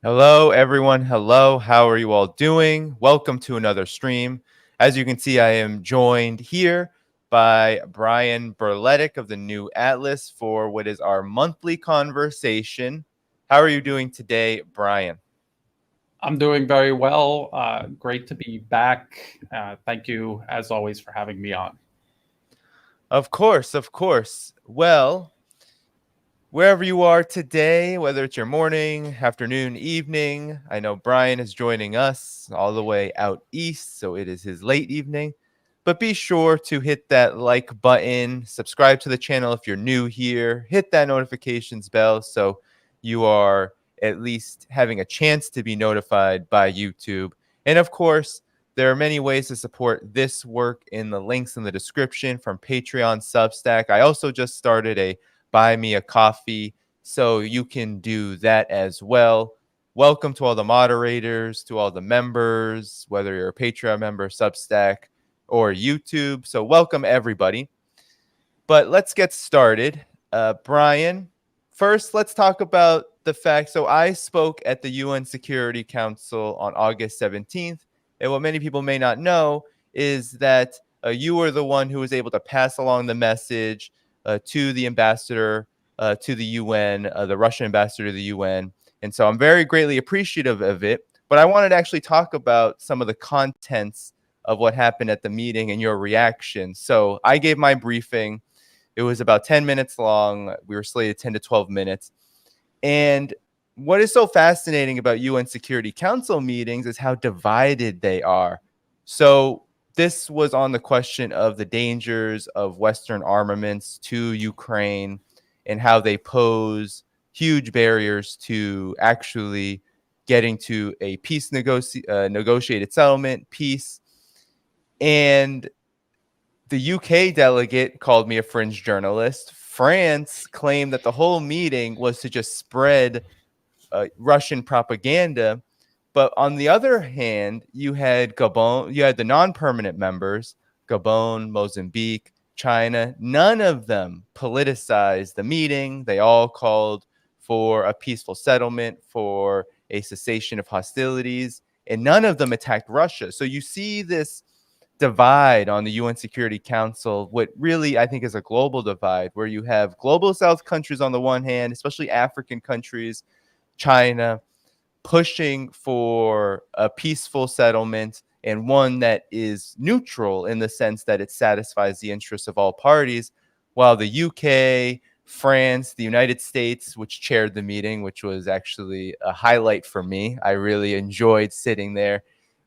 Hello, everyone. Hello. How are you all doing? Welcome to another stream. As you can see, I am joined here by Brian Berletic of the New Atlas for what is our monthly conversation. How are you doing today, Brian? I'm doing very well. Great to be back. Thank you, as always, for having me on. Of course, of course. Well, wherever you are today, whether it's your morning, afternoon, evening, I know Brian is joining us all the way out east, so it is his late evening. But be sure to hit that like button, subscribe to the channel if you're new here, hit that notifications bell so you are at least having a chance to be notified by YouTube. And of course, there are many ways to support this work in the links in the description from Patreon, Substack. I also just started a buy me a coffee so you can do that as well. Welcome to all the moderators, to all the members, whether you're a Patreon member, Substack, or YouTube. So welcome everybody. But let's get started. Brian, first let's talk about the fact. So I spoke at the UN Security Council on August 17th. And what many people may not know is that you were the one who was able to pass along the message to the ambassador to the UN, the Russian ambassador to the UN. And so I'm very greatly appreciative of it. But I wanted to actually talk about some of the contents of what happened at the meeting and your reaction. So I gave my briefing. It was about 10 minutes long. We were slated 10 to 12 minutes. And what is so fascinating about UN Security Council meetings is how divided they are. So this was on the question of the dangers of Western armaments to Ukraine and how they pose huge barriers to actually getting to a peace negotiated settlement, peace. And the UK delegate called me a fringe journalist. France claimed that the whole meeting was to just spread Russian propaganda. But on the other hand, you had Gabon, you had the non-permanent members, Gabon, Mozambique, China. None of them politicized the meeting. They all called for a peaceful settlement, for a cessation of hostilities, and none of them attacked Russia. So you see this divide on the UN Security Council, what really I think is a global divide, where you have global South countries on the one hand, especially African countries, China, pushing for a peaceful settlement and one that is neutral in the sense that it satisfies the interests of all parties, while the UK, France, the United States, which chaired the meeting, which was actually a highlight for me. I really enjoyed sitting there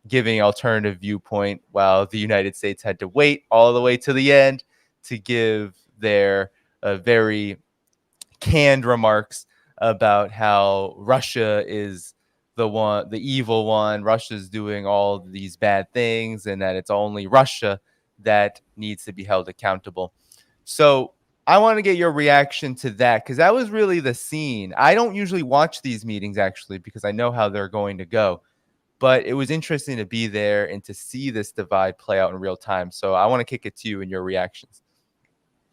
giving alternative viewpoint while the United States had to wait all the way to the end to give their very canned remarks about how Russia is the evil one. Russia's doing all these bad things and that it's only Russia that needs to be held accountable. So I want to get your reaction to that because that was really the scene. I don't usually watch these meetings actually because I know how they're going to go. But it was interesting to be there and to see this divide play out in real time. So I want to kick it to you and your reactions.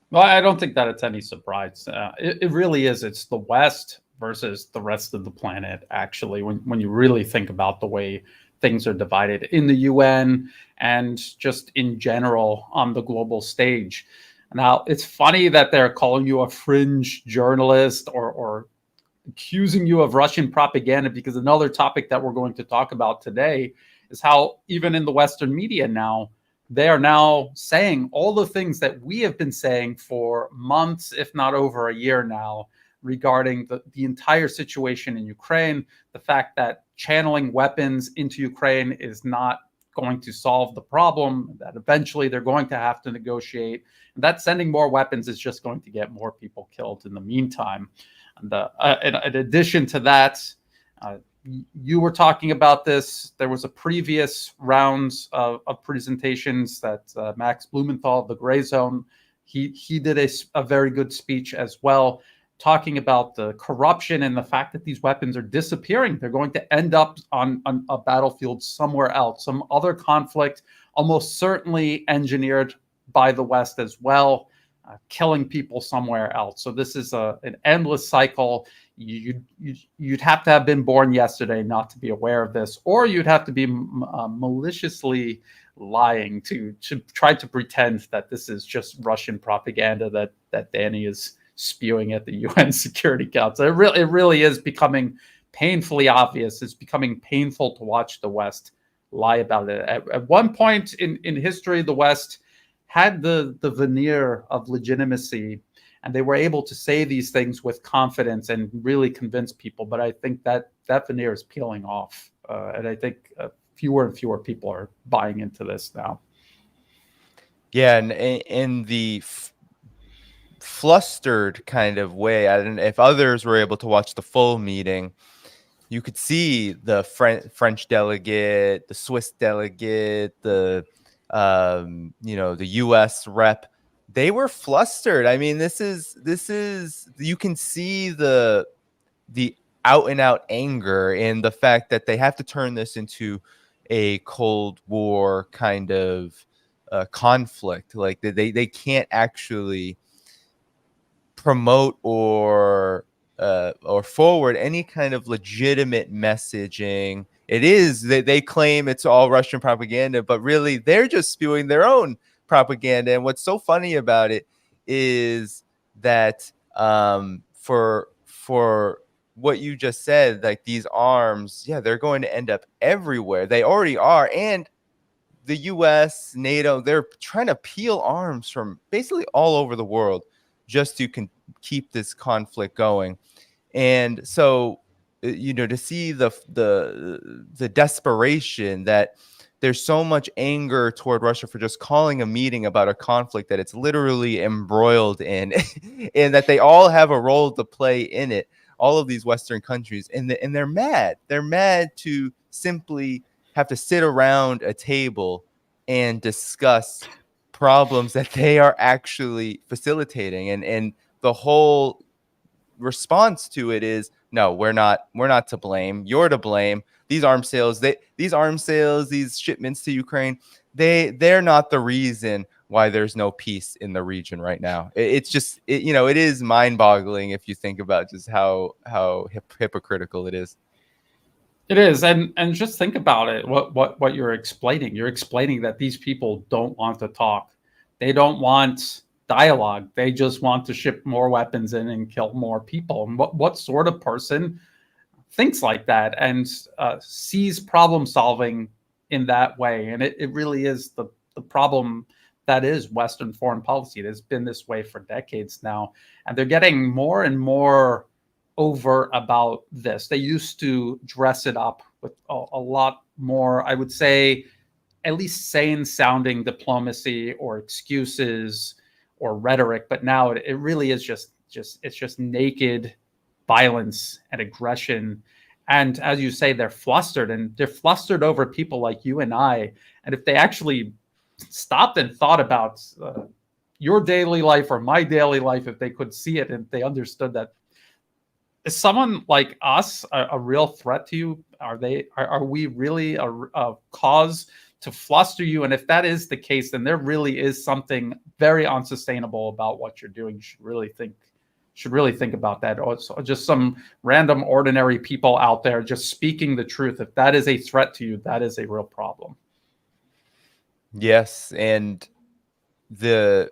Well, I don't think that it's any surprise. It really is. It's the West versus the rest of the planet, actually, when you really think about the way things are divided in the UN and just in general on the global stage. Now, it's funny that they're calling you a fringe journalist or accusing you of Russian propaganda, because another topic that we're going to talk about today is how even in the Western media now, they are now saying all the things that we have been saying for months, if not over a year now, regarding the entire situation in Ukraine, the fact that channeling weapons into Ukraine is not going to solve the problem, that eventually they're going to have to negotiate, and that sending more weapons is just going to get more people killed in the meantime. And in addition to that, you were talking about this. There was a previous rounds of presentations that Max Blumenthal of the Gray Zone, he did a very good speech as well, talking about the corruption and the fact that these weapons are disappearing. They're going to end up on a battlefield somewhere else, some other conflict, almost certainly engineered by the West as well. Killing people somewhere else. So this is an endless cycle. you'd have to have been born yesterday not to be aware of this, or you'd have to be maliciously lying to try to pretend that this is just Russian propaganda that Danny is spewing at the UN Security Council. It really is becoming painfully obvious. It's becoming painful to watch the West lie about it. At one point in history, the West had the veneer of legitimacy, and they were able to say these things with confidence and really convince people. But I think that veneer is peeling off, and I think fewer and fewer people are buying into this now. Yeah, and in the flustered kind of way, I don't know if others were able to watch the full meeting. You could see the French delegate, the Swiss delegate, the the U.S. rep. They were flustered. I mean, this is you can see the out and out anger in the fact that they have to turn this into a Cold War kind of conflict. Like they can't actually promote or forward any kind of legitimate messaging. It is they claim it's all Russian propaganda, but really they're just spewing their own propaganda. And what's so funny about it is that for what you just said, like these arms, yeah, they're going to end up everywhere. They already are. And the US, NATO, they're trying to peel arms from basically all over the world just to keep this conflict going. And so, to see the desperation that there's so much anger toward Russia for just calling a meeting about a conflict that it's literally embroiled in, and that they all have a role to play in it, all of these Western countries, and they're mad. They're mad to simply have to sit around a table and discuss problems that they are actually facilitating, and the whole response to it is, no, we're not to blame. You're to blame. These arms sales, these shipments to Ukraine, they're not the reason why there's no peace in the region right now. It's just it is mind-boggling if you think about just how hypocritical it is. It is, and just think about it. What you're explaining? You're explaining that these people don't want to talk. They don't want dialogue. They just want to ship more weapons in and kill more people. And what sort of person thinks like that and sees problem solving in that way? And it really is the problem that is Western foreign policy. It has been this way for decades now, and they're getting more and more overt about this. They used to dress it up with a lot more, I would say, at least sane sounding diplomacy or excuses or rhetoric, but now it really is just naked violence and aggression. And as you say, they're flustered over people like you and I. And if they actually stopped and thought about your daily life or my daily life, if they could see it and they understood that, is someone like us a real threat to you? Are we really a cause to fluster you? And if that is the case, then there really is something very unsustainable about what you're doing. You should really think about that. Or just some random ordinary people out there just speaking the truth. If that is a threat to you, that is a real problem. Yes, and the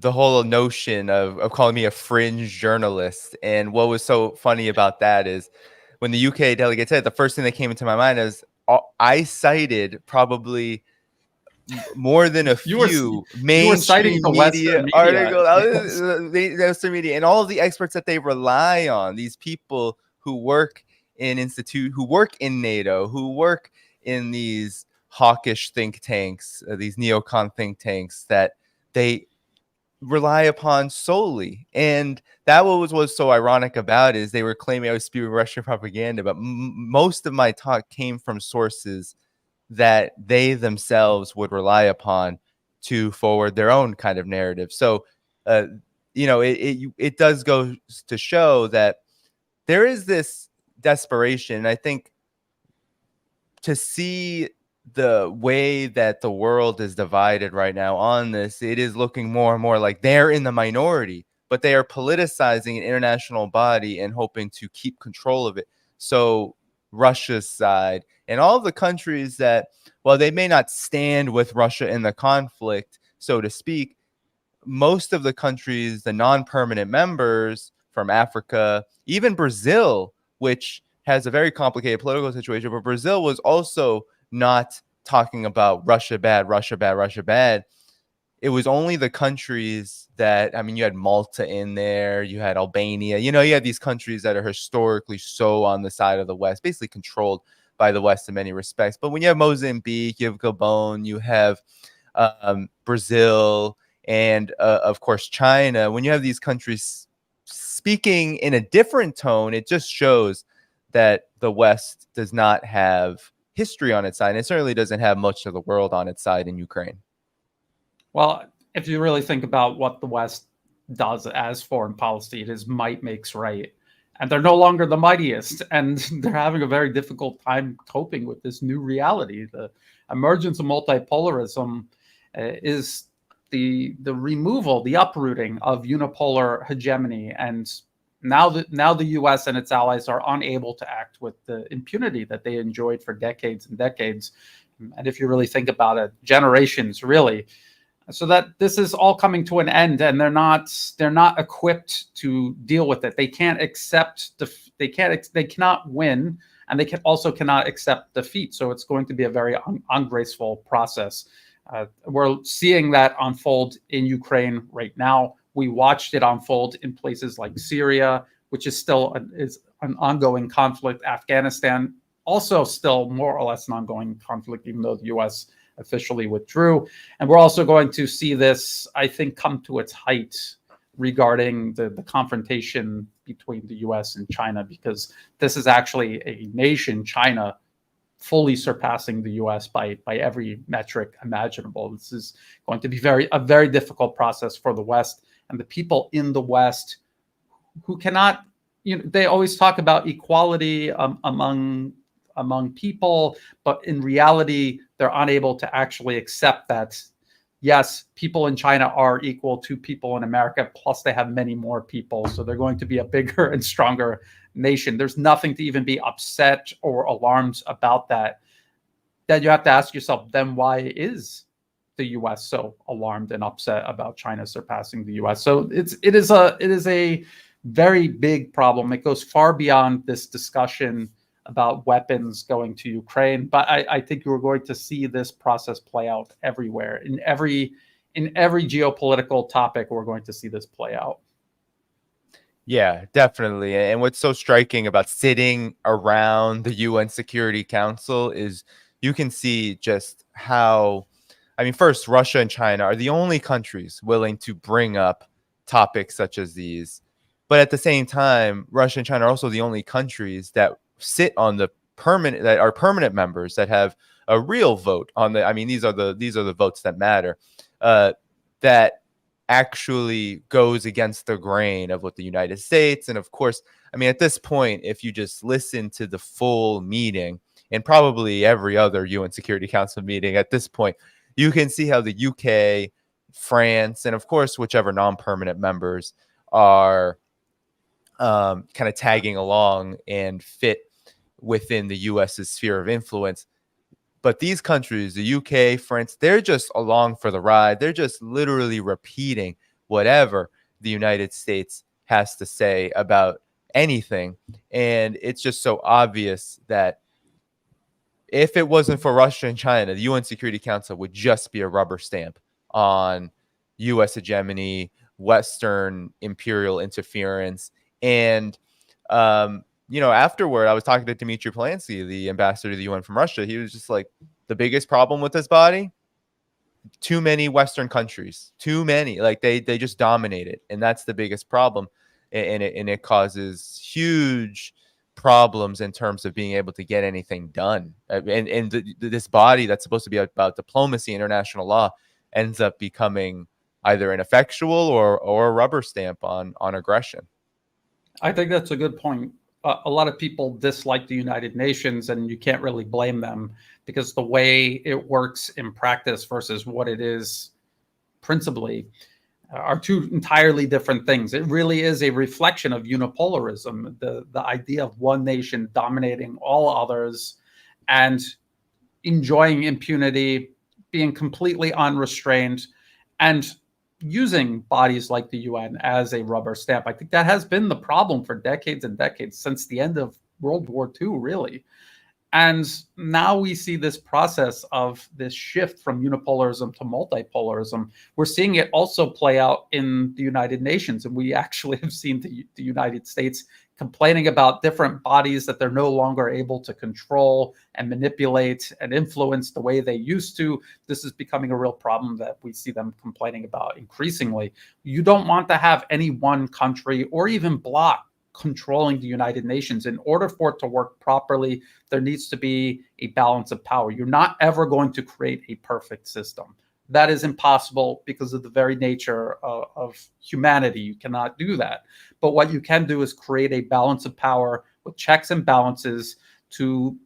whole notion of calling me a fringe journalist. And what was so funny about that is when the UK delegate said, the first thing that came into my mind is I cited probably more than a few mainstream media articles, the Western media, and all of the experts that they rely on, these people who work in who work in NATO, who work in these hawkish think tanks, these neocon think tanks that they rely upon solely. And that was so ironic about it, is they were claiming I was spewing Russian propaganda, but most of my talk came from sources that they themselves would rely upon to forward their own kind of narrative. So it does go to show that there is this desperation. I think to see the way that the world is divided right now on this, it is looking more and more like they're in the minority. but they are politicizing an international body and hoping to keep control of it. So Russia's side and all of the countries that, while they may not stand with Russia in the conflict, so to speak, most of the countries, the non-permanent members from Africa, even Brazil, which has a very complicated political situation, but Brazil was also not talking about Russia bad, Russia bad, Russia bad. It was only the countries that, I mean, you had Malta in there, you had Albania, you had these countries that are historically so on the side of the West, basically controlled by the West in many respects. But when you have Mozambique, you have Gabon, you have Brazil, and of course China, when you have these countries speaking in a different tone, it just shows that the West does not have history on its side. And it certainly doesn't have much of the world on its side in Ukraine. Well, if you really think about what the West does as foreign policy, it is might makes right. And they're no longer the mightiest. And they're having a very difficult time coping with this new reality. The emergence of multipolarism is the removal, the uprooting of unipolar hegemony. And now the US and its allies are unable to act with the impunity that they enjoyed for decades and decades. And if you really think about it, generations, really. So that this is all coming to an end, and they're not equipped to deal with it. They can't accept they cannot win, and they cannot accept defeat. So it's going to be a very ungraceful process. We're seeing that unfold in Ukraine right now. We watched it unfold in places like Syria, which is still an ongoing conflict. Afghanistan, also still more or less an ongoing conflict, even though the U.S. officially withdrew. And we're also going to see this, I think, come to its height regarding the confrontation between the U.S. and China, because this is actually a nation, China, fully surpassing the U.S. by every metric imaginable. This is going to be a very difficult process for the West and the people in the West who cannot, they always talk about equality among people, but in reality, they're unable to actually accept that, yes, people in China are equal to people in America, plus they have many more people. So they're going to be a bigger and stronger nation. There's nothing to even be upset or alarmed about that. Then you have to ask yourself, then why is the U.S. so alarmed and upset about China surpassing the U.S.? So it is a very big problem. It goes far beyond this discussion about weapons going to Ukraine, but I think you're going to see this process play out everywhere. In every geopolitical topic, we're going to see this play out. Yeah, definitely. And what's so striking about sitting around the UN Security Council is you can see just how, I mean, first, Russia and China are the only countries willing to bring up topics such as these. But at the same time, Russia and China are also the only countries that sit on the permanent members that have a real vote on the, I mean, these are the votes that matter, that actually goes against the grain of what the United States. And of course, I mean, at this point, if you just listen to the full meeting and probably every other UN Security Council meeting at this point, you can see how the UK, France, and of course, whichever non-permanent members are kind of tagging along and fit within the US's sphere of influence. But these countries, the UK, France, they're just along for the ride. They're just literally repeating whatever the United States has to say about anything. And it's just so obvious that if it wasn't for Russia and China, the UN Security Council would just be a rubber stamp on US hegemony, Western imperial interference. And afterward, I was talking to Dmitry Polanski, the ambassador to the UN from Russia. He was just like, the biggest problem with this body, too many Western countries, too many. Like they just dominate it, and that's the biggest problem, and it causes huge problems in terms of being able to get anything done. And this body that's supposed to be about diplomacy, international law, ends up becoming either ineffectual or a rubber stamp on aggression. I think that's a good point. A lot of people dislike the United Nations, and you can't really blame them because the way it works in practice versus what it is principally, are two entirely different things. It really is a reflection of unipolarism, the idea of one nation dominating all others and enjoying impunity, being completely unrestrained, and using bodies like the UN as a rubber stamp. I think that has been the problem for decades and decades, since the end of World War II, really. And now we see this process of this shift from unipolarism to multipolarism. We're seeing it also play out in the United Nations. And we actually have seen the United States complaining about different bodies that they're no longer able to control and manipulate and influence the way they used to. This is becoming a real problem that we see them complaining about increasingly. You don't want to have any one country or even bloc controlling the United Nations. In order for it to work properly, there needs to be a balance of power. You're not ever going to create a perfect system. That is impossible because of the very nature of humanity. You cannot do that. But what you can do is create a balance of power with checks and balances to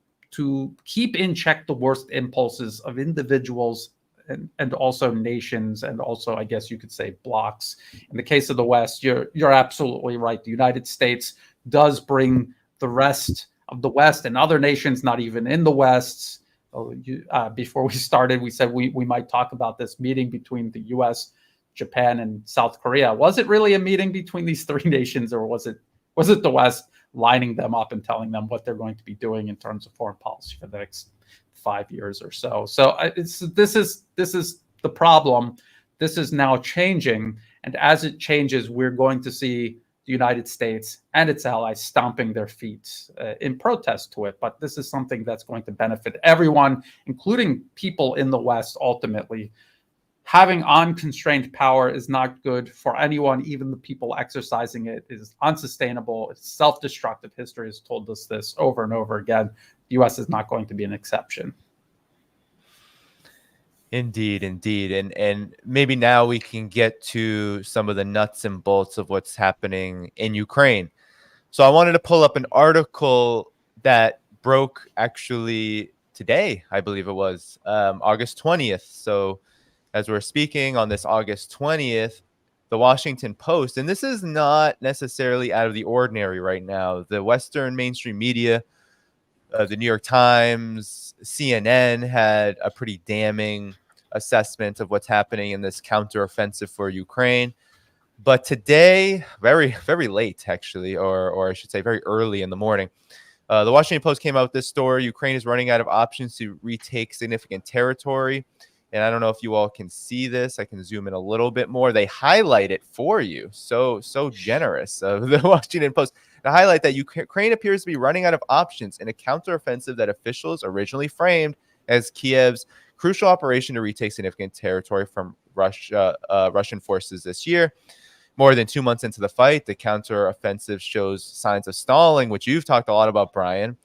keep in check the worst impulses of individuals and also nations, and also, I guess you could say, blocs. In the case of the West, you're absolutely right. The United States does bring the rest of the West and other nations, not even in the West. Before we started, we said we might talk about this meeting between the US, Japan, and South Korea. Was it really a meeting between these three nations, or was it the West lining them up and telling them what they're going to be doing in terms of foreign policy for the next 5 years or so? So this is the problem. This is now changing, and as it changes, we're going to see the United States and its allies stomping their feet in protest to it. But this is something that's going to benefit everyone, including people in the West. Ultimately, having unconstrained power is not good for anyone. Even the people exercising it is unsustainable. It's self-destructive. History has told us this over and over again. The U.S. is not going to be an exception. Indeed. And maybe now we can get to some of the nuts and bolts of what's happening in Ukraine. So I wanted to pull up an article that broke actually today, I believe it was, August 20th. So as we're speaking on this August 20th, the Washington Post, and this is not necessarily out of the ordinary right now. The Western mainstream media, the New York Times, CNN had a pretty damning assessment of what's happening in this counteroffensive for Ukraine. But today, very, very late, actually, or I should say very early in the morning, the Washington Post came out with this story. Ukraine is running out of options to retake significant territory. And I don't know if you all can see this. I can zoom in a little bit more. They highlight it for you. So generous of the Washington Post to highlight that Ukraine appears to be running out of options in a counteroffensive that officials originally framed as Kiev's crucial operation to retake significant territory from Russian forces this year. More than 2 months into the fight, the counteroffensive shows signs of stalling, which you've talked a lot about, Brian.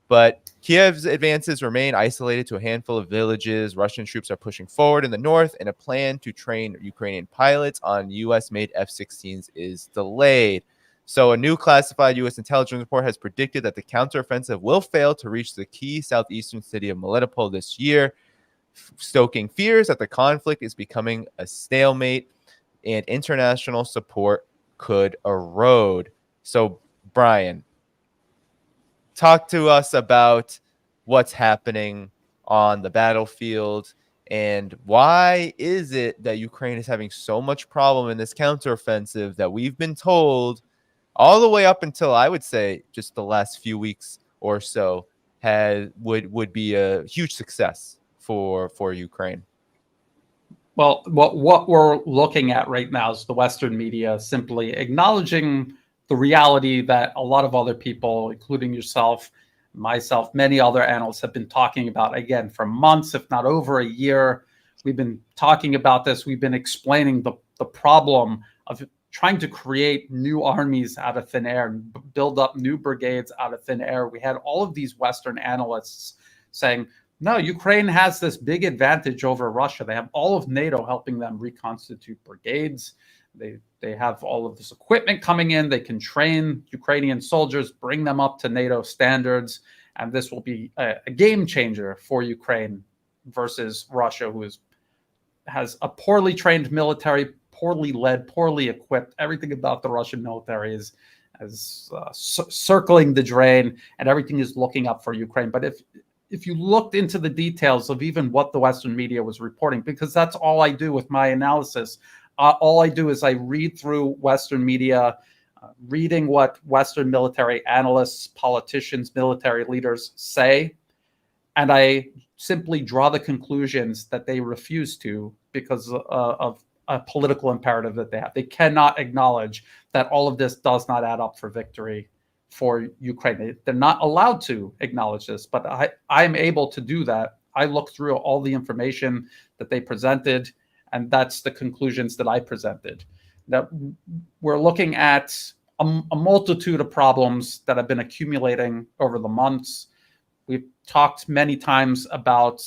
But Kiev's advances remain isolated to a handful of villages. Russian troops are pushing forward in the north, and a plan to train Ukrainian pilots on U.S.-made F-16s is delayed. So a new classified U.S. intelligence report has predicted that the counteroffensive will fail to reach the key southeastern city of Melitopol this year, stoking fears that the conflict is becoming a stalemate and international support could erode. So, Brian, talk to us about what's happening on the battlefield and why is it that Ukraine is having so much problem in this counteroffensive that we've been told all the way up until, I would say, just the last few weeks or so would be a huge success for Ukraine? Well, what we're looking at right now is the Western media simply acknowledging the reality that a lot of other people, including yourself, myself, many other analysts have been talking about, again, for months, if not over a year. We've been talking about this. We've been explaining the problem of trying to create new armies out of thin air and build up new brigades out of thin air. We had all of these Western analysts saying, no, Ukraine has this big advantage over Russia. They have all of NATO helping them reconstitute brigades. They have all of this equipment coming in. They can train Ukrainian soldiers, bring them up to NATO standards, and this will be a game changer for Ukraine versus Russia, who has a poorly trained military, poorly led, poorly equipped. Everything about the Russian military is circling the drain, and everything is looking up for Ukraine. But if you looked into the details of even what the Western media was reporting, because that's all I do with my analysis, all I do is I read through Western media, reading what Western military analysts, politicians, military leaders say, and I simply draw the conclusions that they refuse to because of a political imperative that they have. They cannot acknowledge that all of this does not add up for victory for Ukraine. They're not allowed to acknowledge this, but I'm able to do that. I look through all the information that they presented, and that's the conclusions that I presented. That we're looking at a multitude of problems that have been accumulating over the months. We've talked many times about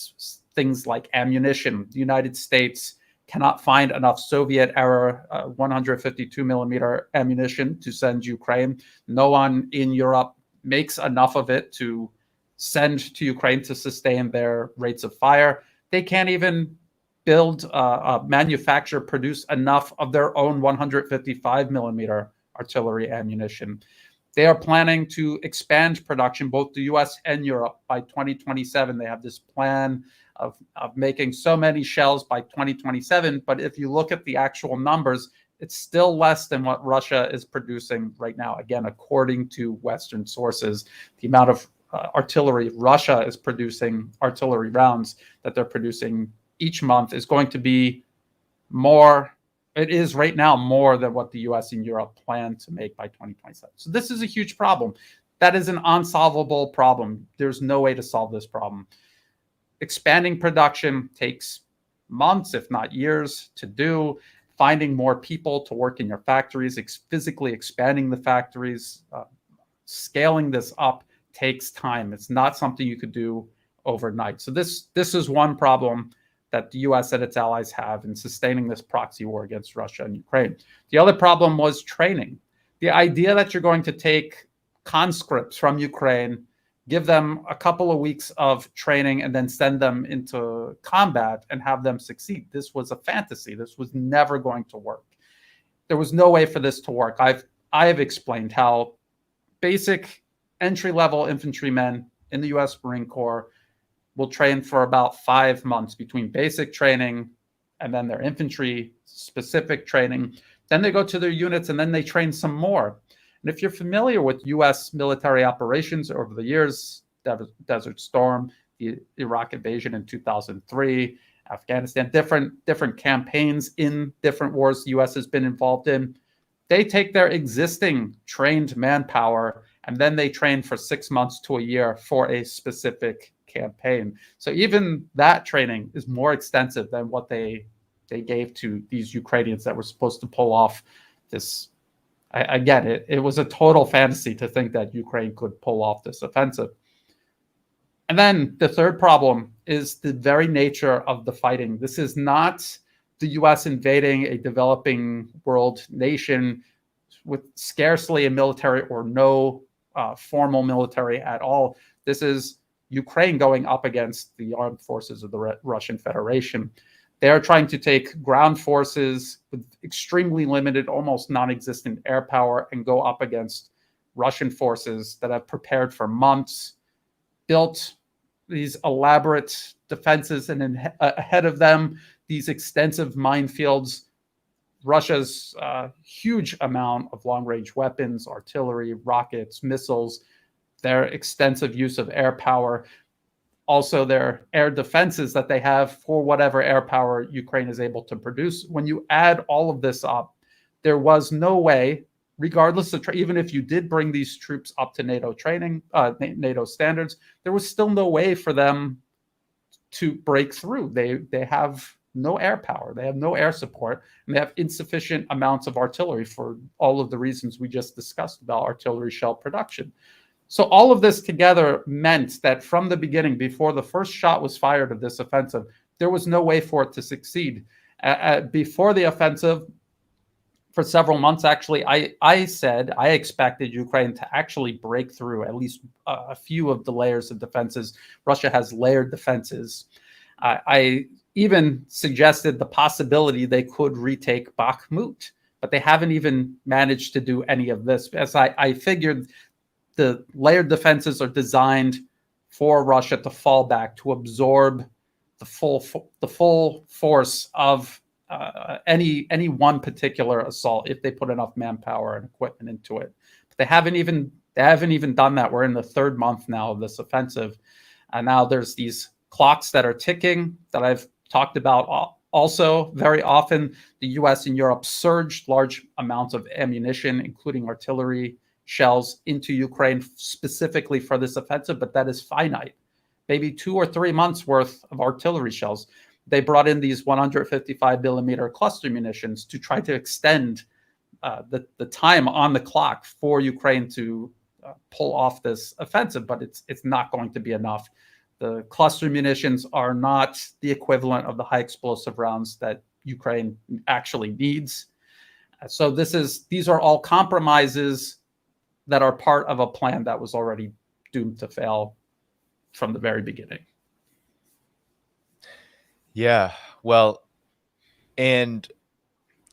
things like ammunition. The United States cannot find enough Soviet-era 152 millimeter ammunition to send Ukraine. No one in Europe makes enough of it to send to Ukraine to sustain their rates of fire. They can't even build, manufacture, produce enough of their own 155 millimeter artillery ammunition. They are planning to expand production, both the US and Europe, by 2027. They have this plan of making so many shells by 2027. But if you look at the actual numbers, it's still less than what Russia is producing right now. Again, according to Western sources, the amount of artillery Russia is producing, artillery rounds that they're producing each month, is going to be more. It is right now more than what the US and Europe plan to make by 2027. So this is a huge problem. That is an unsolvable problem. There's no way to solve this problem. Expanding production takes months, if not years, to do. Finding more people to work in your factories, physically expanding the factories, scaling this up takes time. It's not something you could do overnight. So this is one problem that the US and its allies have in sustaining this proxy war against Russia and Ukraine. The other problem was training. The idea that you're going to take conscripts from Ukraine, give them a couple of weeks of training, and then send them into combat and have them succeed. This was a fantasy. This was never going to work. There was no way for this to work. I have explained how basic entry-level infantrymen in the US Marine Corps will train for about 5 months between basic training and then their infantry specific training. Then they go to their units and then they train some more. And if you're familiar with US military operations over the years, Desert Storm, the Iraq invasion in 2003, Afghanistan, different campaigns in different wars the US has been involved in, they take their existing trained manpower and then they train for 6 months to a year for a specific campaign. So even that training is more extensive than what they gave to these Ukrainians that were supposed to pull off this. Again, it was a total fantasy to think that Ukraine could pull off this offensive. And then the third problem is the very nature of the fighting. This is not the US invading a developing world nation with scarcely a military or no formal military at all. This is Ukraine going up against the armed forces of the Russian Federation. They are trying to take ground forces with extremely limited, almost non-existent air power and go up against Russian forces that have prepared for months, built these elaborate defenses, and then ahead of them, these extensive minefields. Russia's huge amount of long-range weapons, artillery, rockets, missiles, their extensive use of air power, also their air defenses that they have for whatever air power Ukraine is able to produce. When you add all of this up, there was no way, regardless of even if you did bring these troops up to NATO training, NATO standards, there was still no way for them to break through. They have no air power, they have no air support, and they have insufficient amounts of artillery for all of the reasons we just discussed about artillery shell production. So all of this together meant that from the beginning, before the first shot was fired of this offensive, there was no way for it to succeed. Before the offensive, for several months, actually, I said I expected Ukraine to actually break through at least a few of the layers of defenses. Russia has layered defenses. I even suggested the possibility they could retake Bakhmut, but they haven't even managed to do any of this. As I figured, the layered defenses are designed for Russia to fall back, to absorb the full force of any one particular assault if they put enough manpower and equipment into it. But they haven't even done that. We're in the third month now of this offensive, and now there's these clocks that are ticking that I've talked about also very often. The US and Europe surged large amounts of ammunition, including artillery shells, into Ukraine specifically for this offensive, but that is finite. Maybe 2 or 3 months worth of artillery shells. They brought in these 155 millimeter cluster munitions to try to extend the time on the clock for Ukraine to pull off this offensive, but it's not going to be enough. The cluster munitions are not the equivalent of the high explosive rounds that Ukraine actually needs. So these are all compromises that are part of a plan that was already doomed to fail from the very beginning. Yeah, well, and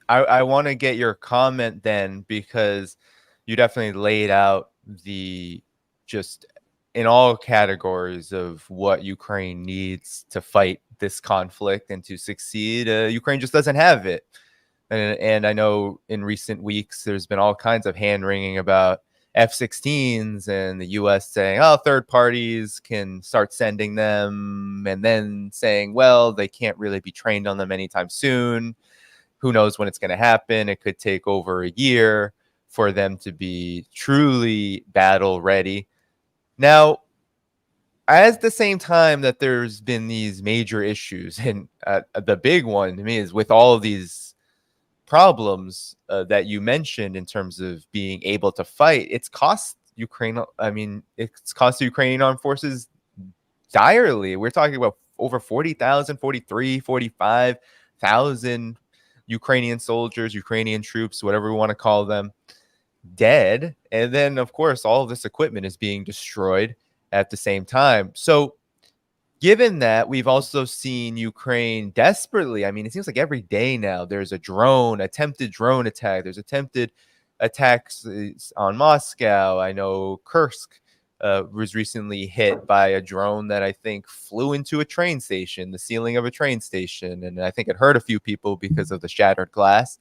I want to get your comment then, because you definitely laid out the just in all categories of what Ukraine needs to fight this conflict and to succeed. Ukraine just doesn't have it. And I know in recent weeks, there's been all kinds of hand wringing about F-16s and the U.S. saying, oh, third parties can start sending them, and then saying, well, they can't really be trained on them anytime soon. Who knows when it's going to happen? It could take over a year for them to be truly battle ready. Now, at the same time that there's been these major issues, and the big one to me is with all of these problems that you mentioned in terms of being able to fight, it's cost Ukraine. I mean, it's cost the Ukrainian armed forces direly. We're talking about over 40,000, 43, 45,000 Ukrainian soldiers, Ukrainian troops, whatever we want to call them, dead. And then, of course, all of this equipment is being destroyed at the same time. So given that, we've also seen Ukraine desperately, I mean, it seems like every day now there's a attempted drone attack. There's attempted attacks on Moscow. I know Kursk was recently hit by a drone that I think flew into a train station, the ceiling of a train station. And I think it hurt a few people because of the shattered glass.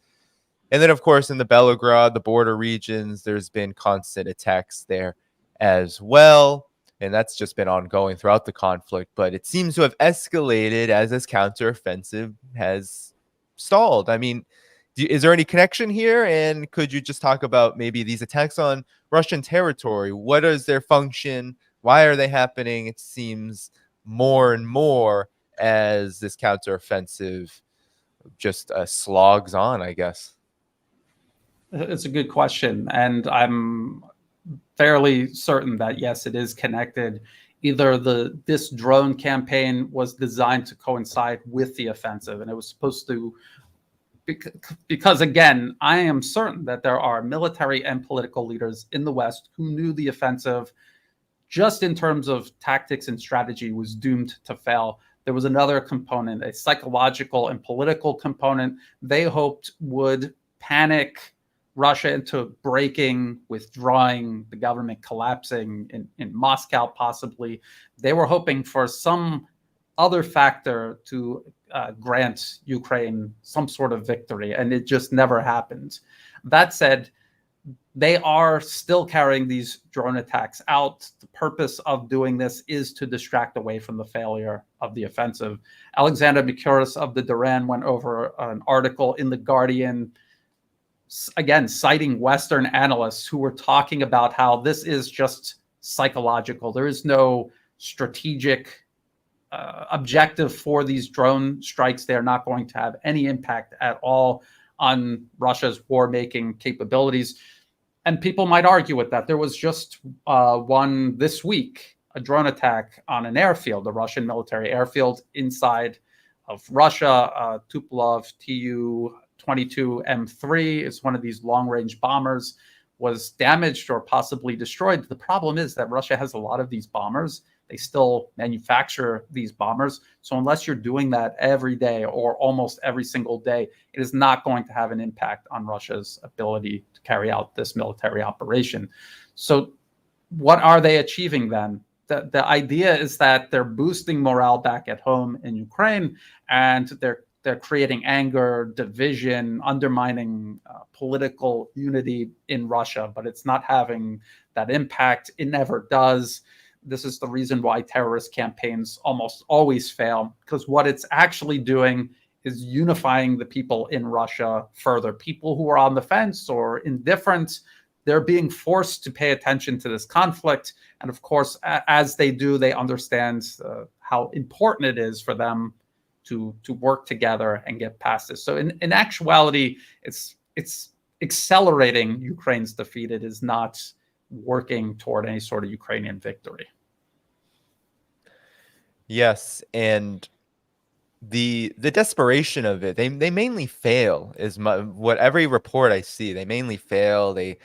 And then, of course, in the Belgorod, the border regions, there's been constant attacks there as well. And that's just been ongoing throughout the conflict. But it seems to have escalated as this counteroffensive has stalled. I mean, is there any connection here? And could you just talk about maybe these attacks on Russian territory? What is their function? Why are they happening? It seems more and more as this counteroffensive just slogs on, I guess. It's a good question. And I'm fairly certain that, yes, it is connected. Either this drone campaign was designed to coincide with the offensive, and it was supposed to, because again, I am certain that there are military and political leaders in the West who knew the offensive, just in terms of tactics and strategy, was doomed to fail. There was another component, a psychological and political component they hoped would panic Russia into breaking, withdrawing, the government collapsing in Moscow, possibly. They were hoping for some other factor to grant Ukraine some sort of victory, and it just never happened. That said, they are still carrying these drone attacks out. The purpose of doing this is to distract away from the failure of the offensive. Alexander Mikuris of the Duran went over an article in The Guardian, again, citing Western analysts who were talking about how this is just psychological. There is no strategic objective for these drone strikes. They're not going to have any impact at all on Russia's war-making capabilities. And people might argue with that. There was just one this week, a drone attack on an airfield, a Russian military airfield inside of Russia. Tupolev Tu-22M3 is one of these long-range bombers, was damaged or possibly destroyed. The problem is that Russia has a lot of these bombers. They still manufacture these bombers. So unless you're doing that every day or almost every single day, it is not going to have an impact on Russia's ability to carry out this military operation. So what are they achieving then? The idea is that they're boosting morale back at home in Ukraine, and they're creating anger, division, undermining political unity in Russia, but it's not having that impact. It never does. This is the reason why terrorist campaigns almost always fail, because what it's actually doing is unifying the people in Russia further. People who are on the fence or indifferent, they're being forced to pay attention to this conflict. And of course, as they do, they understand how important it is for them to work together and get past this. So in actuality, it's accelerating Ukraine's defeat. It is not working toward any sort of Ukrainian victory. Yes, and the desperation of it, they mainly fail is what every report I see. They mainly fail. They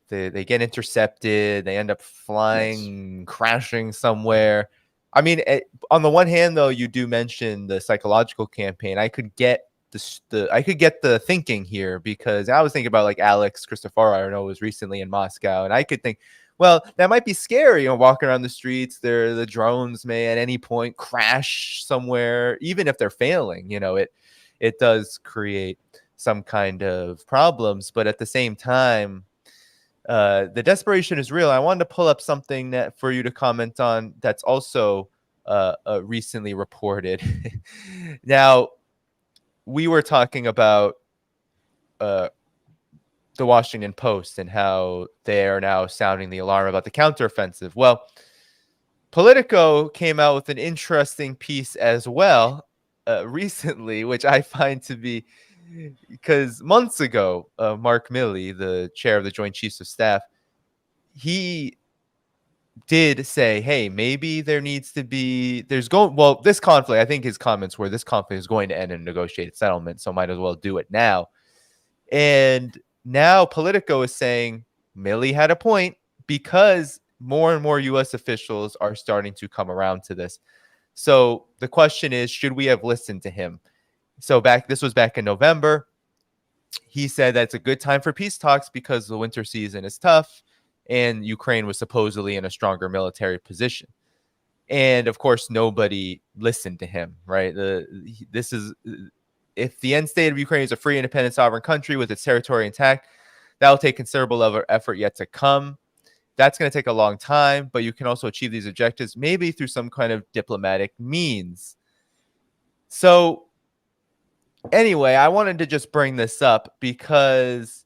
get intercepted. They end up flying, yes, crashing somewhere. I mean, on the one hand, though, you do mention the psychological campaign. I could get the thinking here, because I was thinking about like Alex Christoforou, I know, was recently in Moscow, and I could think, well, that might be scary, walking around the streets. The drones may at any point crash somewhere, even if they're failing. It does create some kind of problems, but at the same time, the desperation is real. I wanted to pull up something that for you to comment on that's also recently reported. Now, we were talking about the Washington Post and how they are now sounding the alarm about the counteroffensive. Well, Politico came out with an interesting piece as well recently, which I find to be, because months ago, Mark Milley, the chair of the Joint Chiefs of Staff, he did say, hey, maybe there needs to be, this conflict, I think his comments were, this conflict is going to end in a negotiated settlement, so might as well do it now. And now Politico is saying Milley had a point, because more and more U.S. officials are starting to come around to this. So the question is, should we have listened to him? So this was back in November. He said that's a good time for peace talks because the winter season is tough and Ukraine was supposedly in a stronger military position. And of course, nobody listened to him, right? If the end state of Ukraine is a free, independent, sovereign country with its territory intact, that will take considerable level of effort yet to come. That's going to take a long time, but you can also achieve these objectives maybe through some kind of diplomatic means. So anyway, I wanted to just bring this up because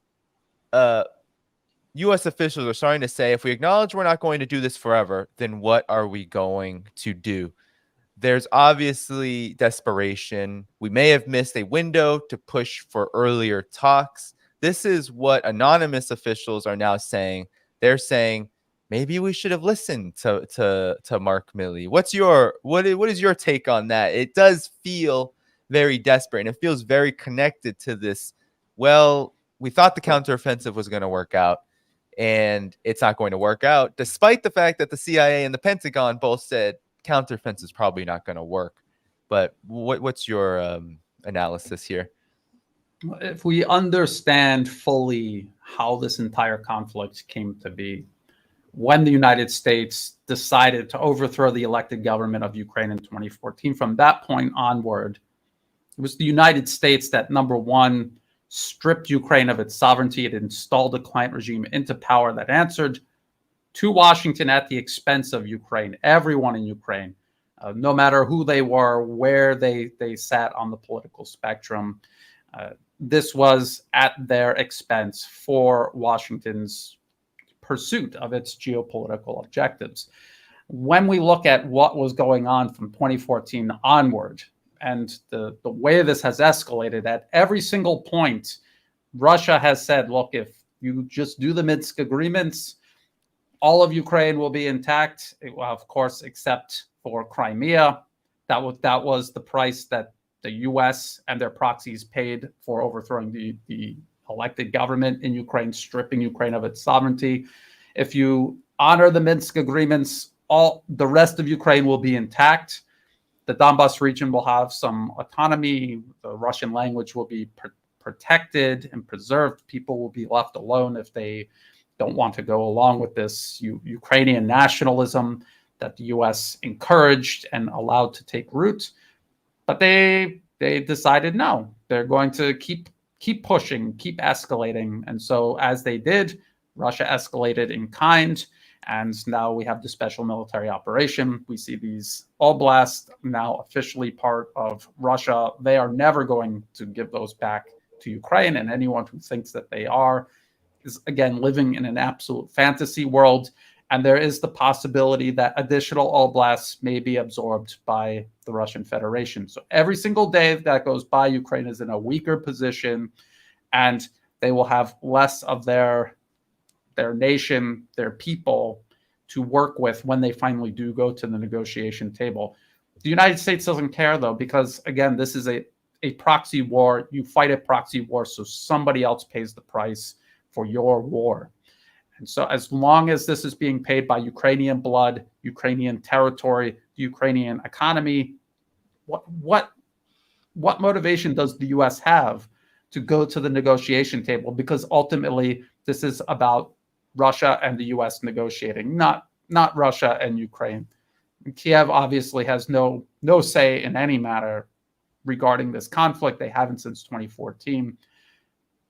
U.S. officials are starting to say, if we acknowledge we're not going to do this forever, then what are we going to do? There's obviously desperation. We may have missed a window to push for earlier talks. This is what anonymous officials are now saying. They're saying maybe we should have listened to Mark Milley. What is your take on that? It does feel very desperate, and it feels very connected to this. Well, we thought the counteroffensive was going to work out, and it's not going to work out, despite the fact that the CIA and the Pentagon both said counteroffensive is probably not going to work. But what's your analysis here? If we understand fully how this entire conflict came to be, when the United States decided to overthrow the elected government of Ukraine in 2014, from that point onward, it was the United States that, number one, stripped Ukraine of its sovereignty. It installed a client regime into power that answered to Washington at the expense of Ukraine, everyone in Ukraine, no matter who they were, where they sat on the political spectrum. This was at their expense for Washington's pursuit of its geopolitical objectives. When we look at what was going on from 2014 onward, and the way this has escalated, at every single point, Russia has said, look, if you just do the Minsk agreements, all of Ukraine will be intact, of course, except for Crimea. That was the price that the U.S. and their proxies paid for overthrowing the elected government in Ukraine, stripping Ukraine of its sovereignty. If you honor the Minsk agreements, all the rest of Ukraine will be intact. The Donbas region will have some autonomy. The Russian language will be protected and preserved. People will be left alone if they don't want to go along with this Ukrainian nationalism that the U.S. encouraged and allowed to take root. But they decided no, they're going to keep pushing, keep escalating. And so as they did, Russia escalated in kind. And now we have the special military operation. We see these oblasts now officially part of Russia. They are never going to give those back to Ukraine. And anyone who thinks that they are is, again, living in an absolute fantasy world. And there is the possibility that additional oblasts may be absorbed by the Russian Federation. So every single day that goes by, Ukraine is in a weaker position, and they will have less of their nation, their people to work with when they finally do go to the negotiation table. The United States doesn't care, though, because, again, this is a proxy war. You fight a proxy war, so somebody else pays the price for your war. And so as long as this is being paid by Ukrainian blood, Ukrainian territory, Ukrainian economy, what motivation does the U.S. have to go to the negotiation table? Because ultimately, this is about Russia and the U.S. negotiating, not Russia and Ukraine. Kiev obviously has no say in any matter regarding this conflict. They haven't since 2014.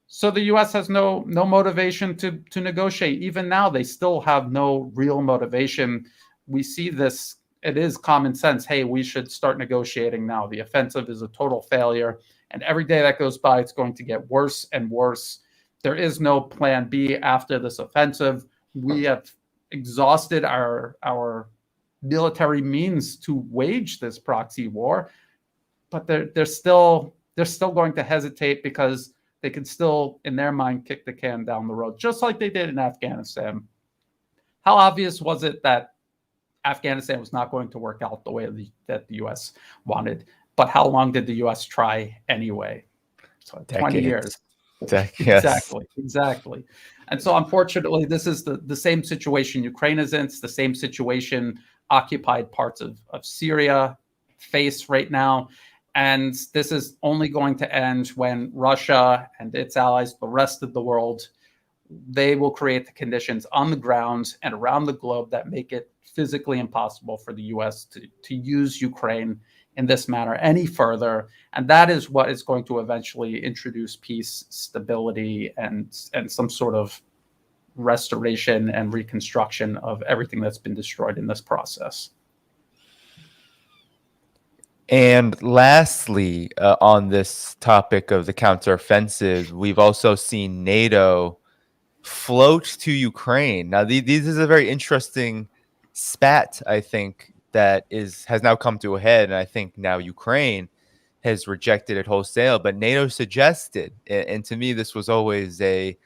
So the U.S. has no motivation to negotiate. Even now, they still have no real motivation. We see this. It is common sense. Hey, we should start negotiating now. The offensive is a total failure. And every day that goes by, it's going to get worse and worse. There is no plan B after this offensive. We have exhausted our military means to wage this proxy war, but they're still going to hesitate because they can still, in their mind, kick the can down the road, just like they did in Afghanistan. How obvious was it that Afghanistan was not going to work out the way that the U.S. wanted? But how long did the U.S. try anyway? So 20 years. Exactly. And so, unfortunately, this is the same situation Ukraine is in. It's the same situation occupied parts of Syria face right now. And this is only going to end when Russia and its allies, the rest of the world, they will create the conditions on the ground and around the globe that make it physically impossible for the U.S. to use Ukraine in this manner any further. And that is what is going to eventually introduce peace, stability, and some sort of restoration and reconstruction of everything that's been destroyed in this process. And lastly, on this topic of the counteroffensive, we've also seen NATO float to Ukraine. Now, this is a very interesting spat, I think, that has now come to a head. And I think now Ukraine has rejected it wholesale. But NATO suggested, and to me, this was always a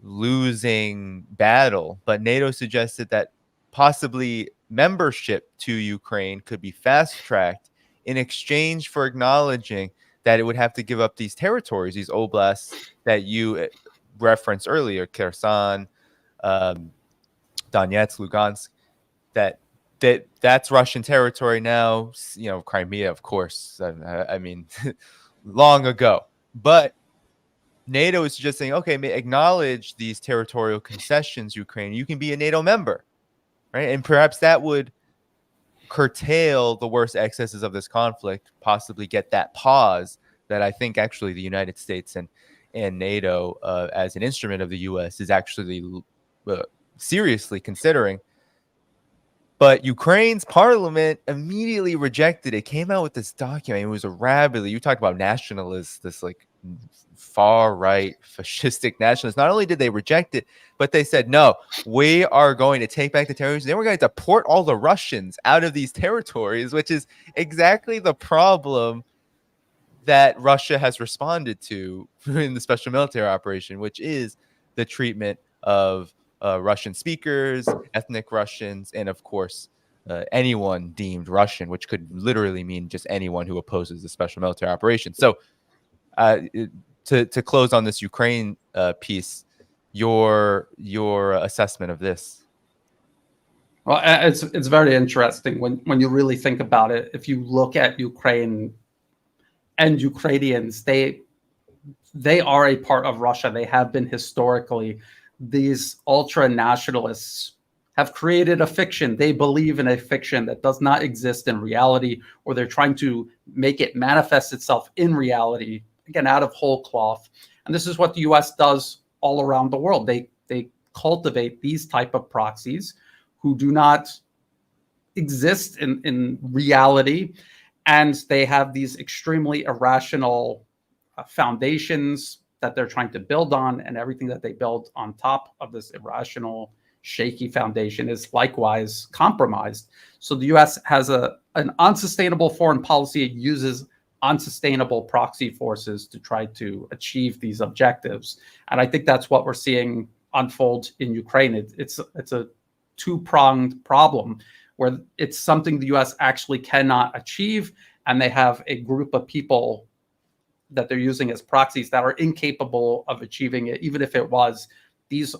losing battle, but NATO suggested that possibly membership to Ukraine could be fast-tracked in exchange for acknowledging that it would have to give up these territories, these oblasts that you referenced earlier, Kherson, Donetsk, Lugansk, that's Russian territory now. You know, Crimea, of course. I mean, long ago. But NATO is just saying, okay, acknowledge these territorial concessions, Ukraine. You can be a NATO member, right? And perhaps that would curtail the worst excesses of this conflict, possibly get that pause that I think actually the United States and NATO, as an instrument of the U.S., is actually seriously considering. But Ukraine's parliament immediately rejected it, came out with this document. It was a rabidly, you talked about nationalists, this like far right fascistic nationalists. Not only did they reject it, but they said, no, we are going to take back the territories. Then we're going to deport all the Russians out of these territories, which is exactly the problem that Russia has responded to in the special military operation, which is the treatment of Russian speakers, ethnic Russians, and of course, anyone deemed Russian, which could literally mean just anyone who opposes the special military operation. So to close on this Ukraine piece, your assessment of this. Well, it's very interesting when you really think about it. If you look at Ukraine and Ukrainians, they are a part of Russia. They have been historically. These ultra nationalists have created a fiction. They believe in a fiction that does not exist in reality, or they're trying to make it manifest itself in reality, again, out of whole cloth. And this is what the US does all around the world. They cultivate these type of proxies who do not exist in reality, and they have these extremely irrational foundations that they're trying to build on, and everything that they build on top of this irrational, shaky foundation is likewise compromised. So the US has an unsustainable foreign policy. It uses unsustainable proxy forces to try to achieve these objectives. And I think that's what we're seeing unfold in Ukraine. It's a two-pronged problem where it's something the US actually cannot achieve, and they have a group of people that they're using as proxies that are incapable of achieving it, even if it was these.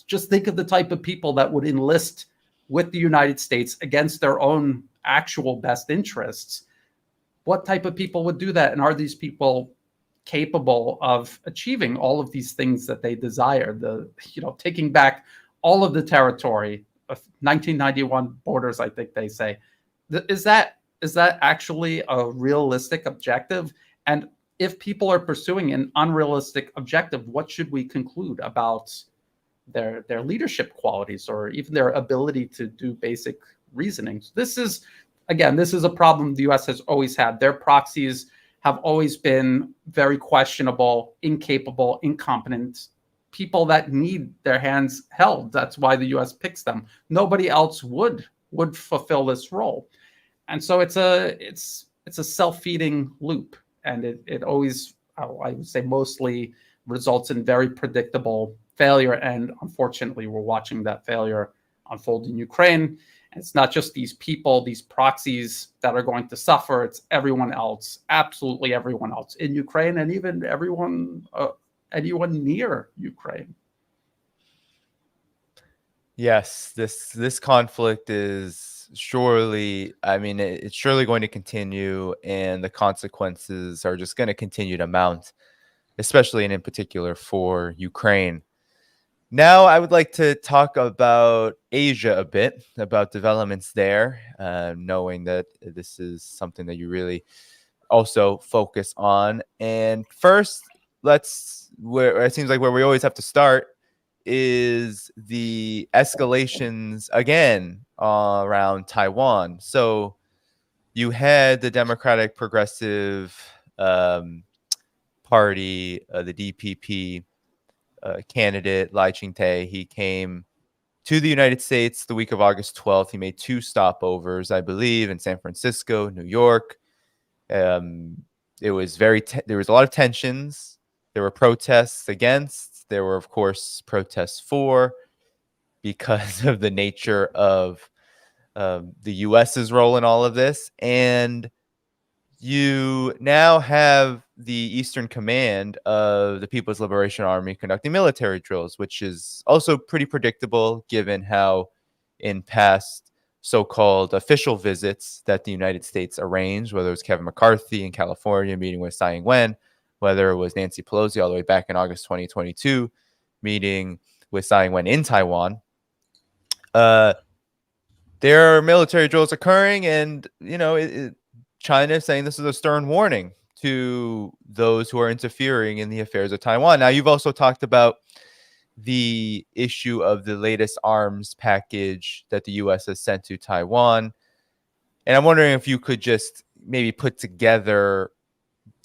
Just think of the type of people that would enlist with the United States against their own actual best interests. What type of people would do that? And are these people capable of achieving all of these things that they desire? Taking back all of the territory of 1991 borders, I think they say. Is that actually a realistic objective? And if people are pursuing an unrealistic objective, what should we conclude about their leadership qualities, or even their ability to do basic reasoning? This is a problem the US has always had. Their proxies have always been very questionable, incapable, incompetent people that need their hands held. That's why the US picks them. Nobody else would fulfill this role. And so it's a self-feeding loop. And it always, I would say, mostly results in very predictable failure. And unfortunately, we're watching that failure unfold in Ukraine. And it's not just these people, these proxies that are going to suffer. It's everyone else, absolutely everyone else in Ukraine, and even anyone near Ukraine. Yes, this conflict is surely, I mean, it's surely going to continue, and the consequences are just going to continue to mount, especially and in particular for Ukraine. Now, I would like to talk about Asia a bit, about developments there, knowing that this is something that you really also focus on. And first, where it seems like where we always have to start is the escalations again around Taiwan. So you had the Democratic Progressive Party, the DPP candidate Lai Ching-te. He came to the United States the week of August 12th. He made 2 stopovers, I believe, in San Francisco, New York. It was there was a lot of tensions. There were protests against. There were, of course, protests for, because of the nature of the U.S.'s role in all of this. And you now have the Eastern Command of the People's Liberation Army conducting military drills, which is also pretty predictable given how in past so-called official visits that the United States arranged, whether it was Kevin McCarthy in California meeting with Tsai Ing-wen, whether it was Nancy Pelosi all the way back in August 2022 meeting with Tsai Ing-wen in Taiwan. There are military drills occurring, and China is saying this is a stern warning to those who are interfering in the affairs of Taiwan. Now, you've also talked about the issue of the latest arms package that the U.S. has sent to Taiwan. And I'm wondering if you could just maybe put together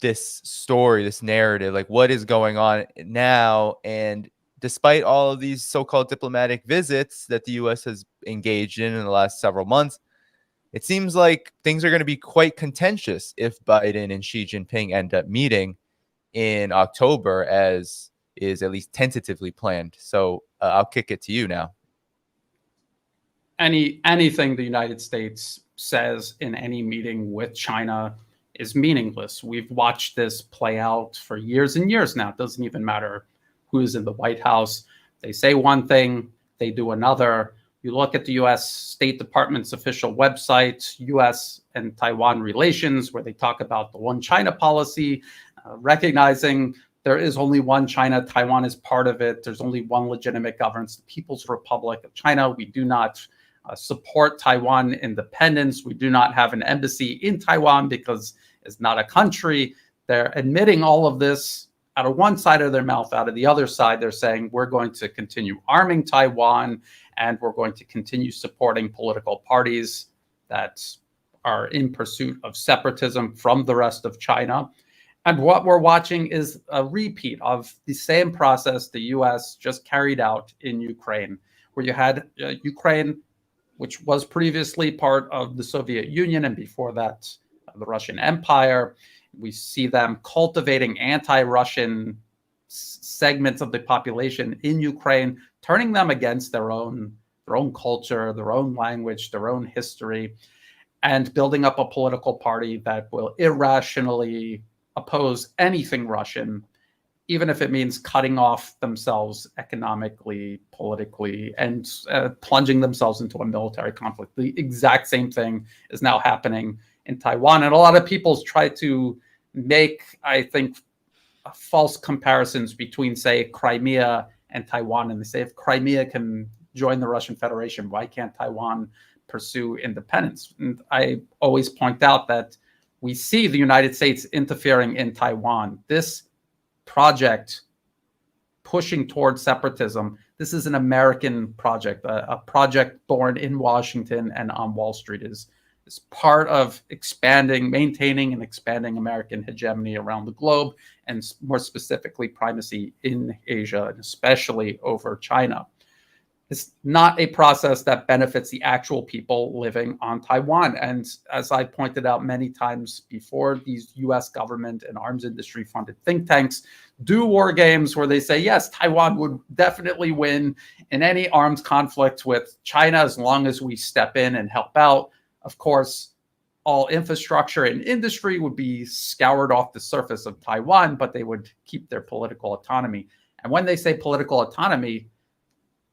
this story, this narrative, like what is going on now. And despite all of these so-called diplomatic visits that the U.S. has engaged in the last several months, it seems like things are going to be quite contentious if Biden and Xi Jinping end up meeting in October, as is at least tentatively planned. So I'll kick it to you now. Anything the United States says in any meeting with China is meaningless. We've watched this play out for years and years now. It doesn't even matter who's in the White House. They say one thing, they do another. You look at the US State Department's official website, US and Taiwan relations, where they talk about the one China policy, recognizing there is only one China. Taiwan is part of it. There's only one legitimate governance, the People's Republic of China. We do not support Taiwan independence. We do not have an embassy in Taiwan because it's not a country. They're admitting all of this out of one side of their mouth. Out of the other side, they're saying we're going to continue arming Taiwan and we're going to continue supporting political parties that are in pursuit of separatism from the rest of China. And what we're watching is a repeat of the same process the US just carried out in Ukraine, where you had Ukraine, which was previously part of the Soviet Union, and before that, the Russian Empire. We see them cultivating anti-Russian segments of the population in Ukraine, turning them against their own culture, their own language, their own history, and building up a political party that will irrationally oppose anything Russian, even if it means cutting off themselves economically, politically, and plunging themselves into a military conflict. The exact same thing is now happening in Taiwan. And a lot of people try to make, I think, false comparisons between, say, Crimea and Taiwan. And they say if Crimea can join the Russian Federation, why can't Taiwan pursue independence? And I always point out that we see the United States interfering in Taiwan. This project pushing towards separatism, this is an American project, a project born in Washington and on Wall Street, is part of maintaining and expanding American hegemony around the globe, and more specifically primacy in Asia, and especially over China. It's not a process that benefits the actual people living on Taiwan. And as I pointed out many times before, these US government and arms industry funded think tanks do war games where they say, yes, Taiwan would definitely win in any armed conflict with China as long as we step in and help out. Of course, all infrastructure and industry would be scoured off the surface of Taiwan, but they would keep their political autonomy. And when they say political autonomy,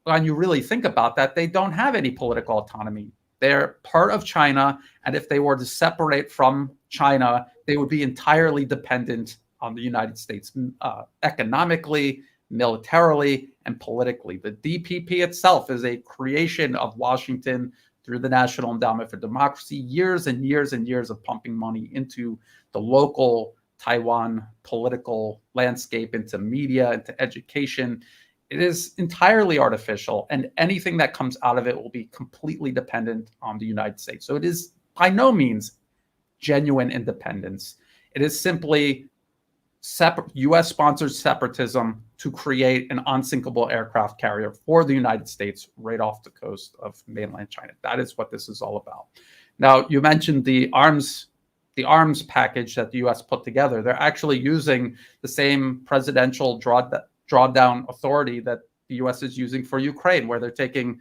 when you really think about that, they don't have any political autonomy. They're part of China, and if they were to separate from China, they would be entirely dependent on the United States economically, militarily, and politically. The DPP itself is a creation of Washington through the National Endowment for Democracy, years and years and years of pumping money into the local Taiwan political landscape, into media, into education. It is entirely artificial, and anything that comes out of it will be completely dependent on the United States. So it is by no means genuine independence. It is simply US-sponsored separatism to create an unsinkable aircraft carrier for the United States right off the coast of mainland China. That is what this is all about. Now, you mentioned the arms package that the US put together. They're actually using the same presidential drawdown authority that the US is using for Ukraine, where they're taking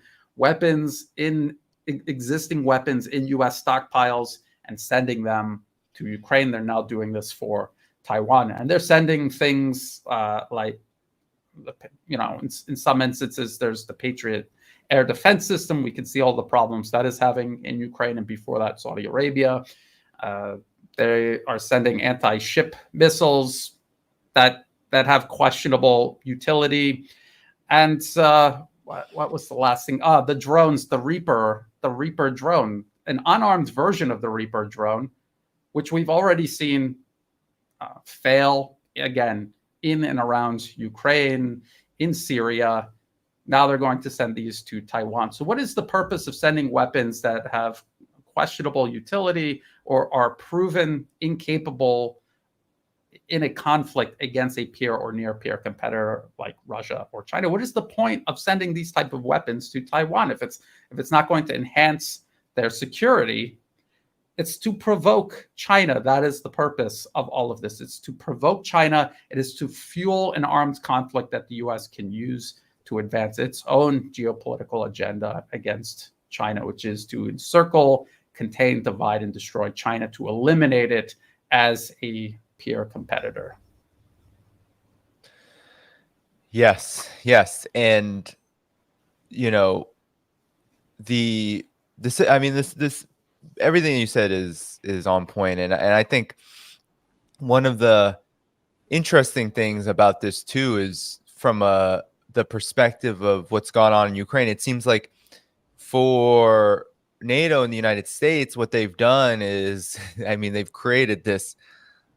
existing weapons in US stockpiles and sending them to Ukraine. They're now doing this for Taiwan. And they're sending things like, in some instances, there's the Patriot air defense system. We can see all the problems that is having in Ukraine. And before that, Saudi Arabia. They are sending anti-ship missiles that have questionable utility. And what was the last thing? The drones, the Reaper drone, an unarmed version of the Reaper drone, which we've already seen fail again in and around Ukraine, in Syria. Now they're going to send these to Taiwan. So what is the purpose of sending weapons that have questionable utility or are proven incapable in a conflict against a peer or near peer competitor like Russia or China? What is the point of sending these type of weapons to Taiwan if it's not going to enhance their security? It's to provoke China. That is the purpose of all of this. It's to provoke China. It is to fuel an armed conflict that the US can use to advance its own geopolitical agenda against China, which is to encircle, contain, divide, and destroy China, to eliminate it as a peer competitor. Yes. And, this everything you said is on point, and I think one of the interesting things about this too is from the perspective of what's gone on in Ukraine. It seems like for NATO and the United States, what they've done is, I mean, they've created this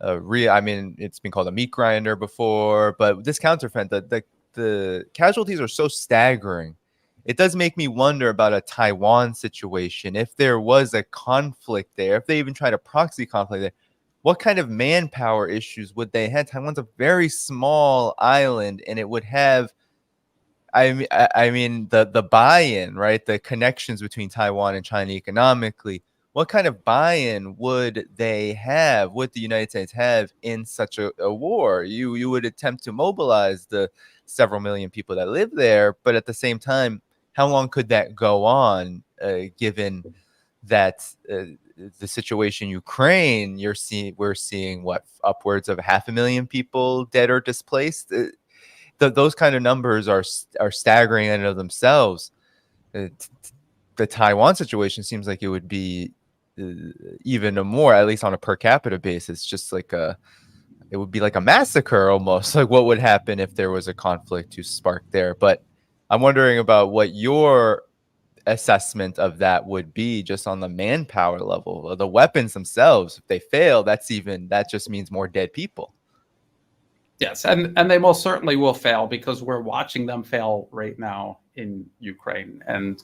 I mean, it's been called a meat grinder before, but this counteroffensive, the casualties are so staggering. It does make me wonder about a Taiwan situation. If there was a conflict there, if they even tried a proxy conflict there, what kind of manpower issues would they have? Taiwan's a very small island, and it would have, I mean the buy-in, right? The connections between Taiwan and China economically. What kind of buy-in would they have? Would the United States have in such a war? You would attempt to mobilize the several million people that live there, but at the same time, how long could that go on? Given that the situation in Ukraine, we're seeing what, upwards of 500,000 people dead or displaced. Those kind of numbers are staggering in and of themselves. The Taiwan situation seems like it would be even more, at least on a per capita basis, just like it would be like a massacre almost. Like what would happen if there was a conflict to spark there? But I'm wondering about what your assessment of that would be, just on the manpower level, the weapons themselves. If they fail, that just means more dead people. Yes, and they most certainly will fail, because we're watching them fail right now in Ukraine. And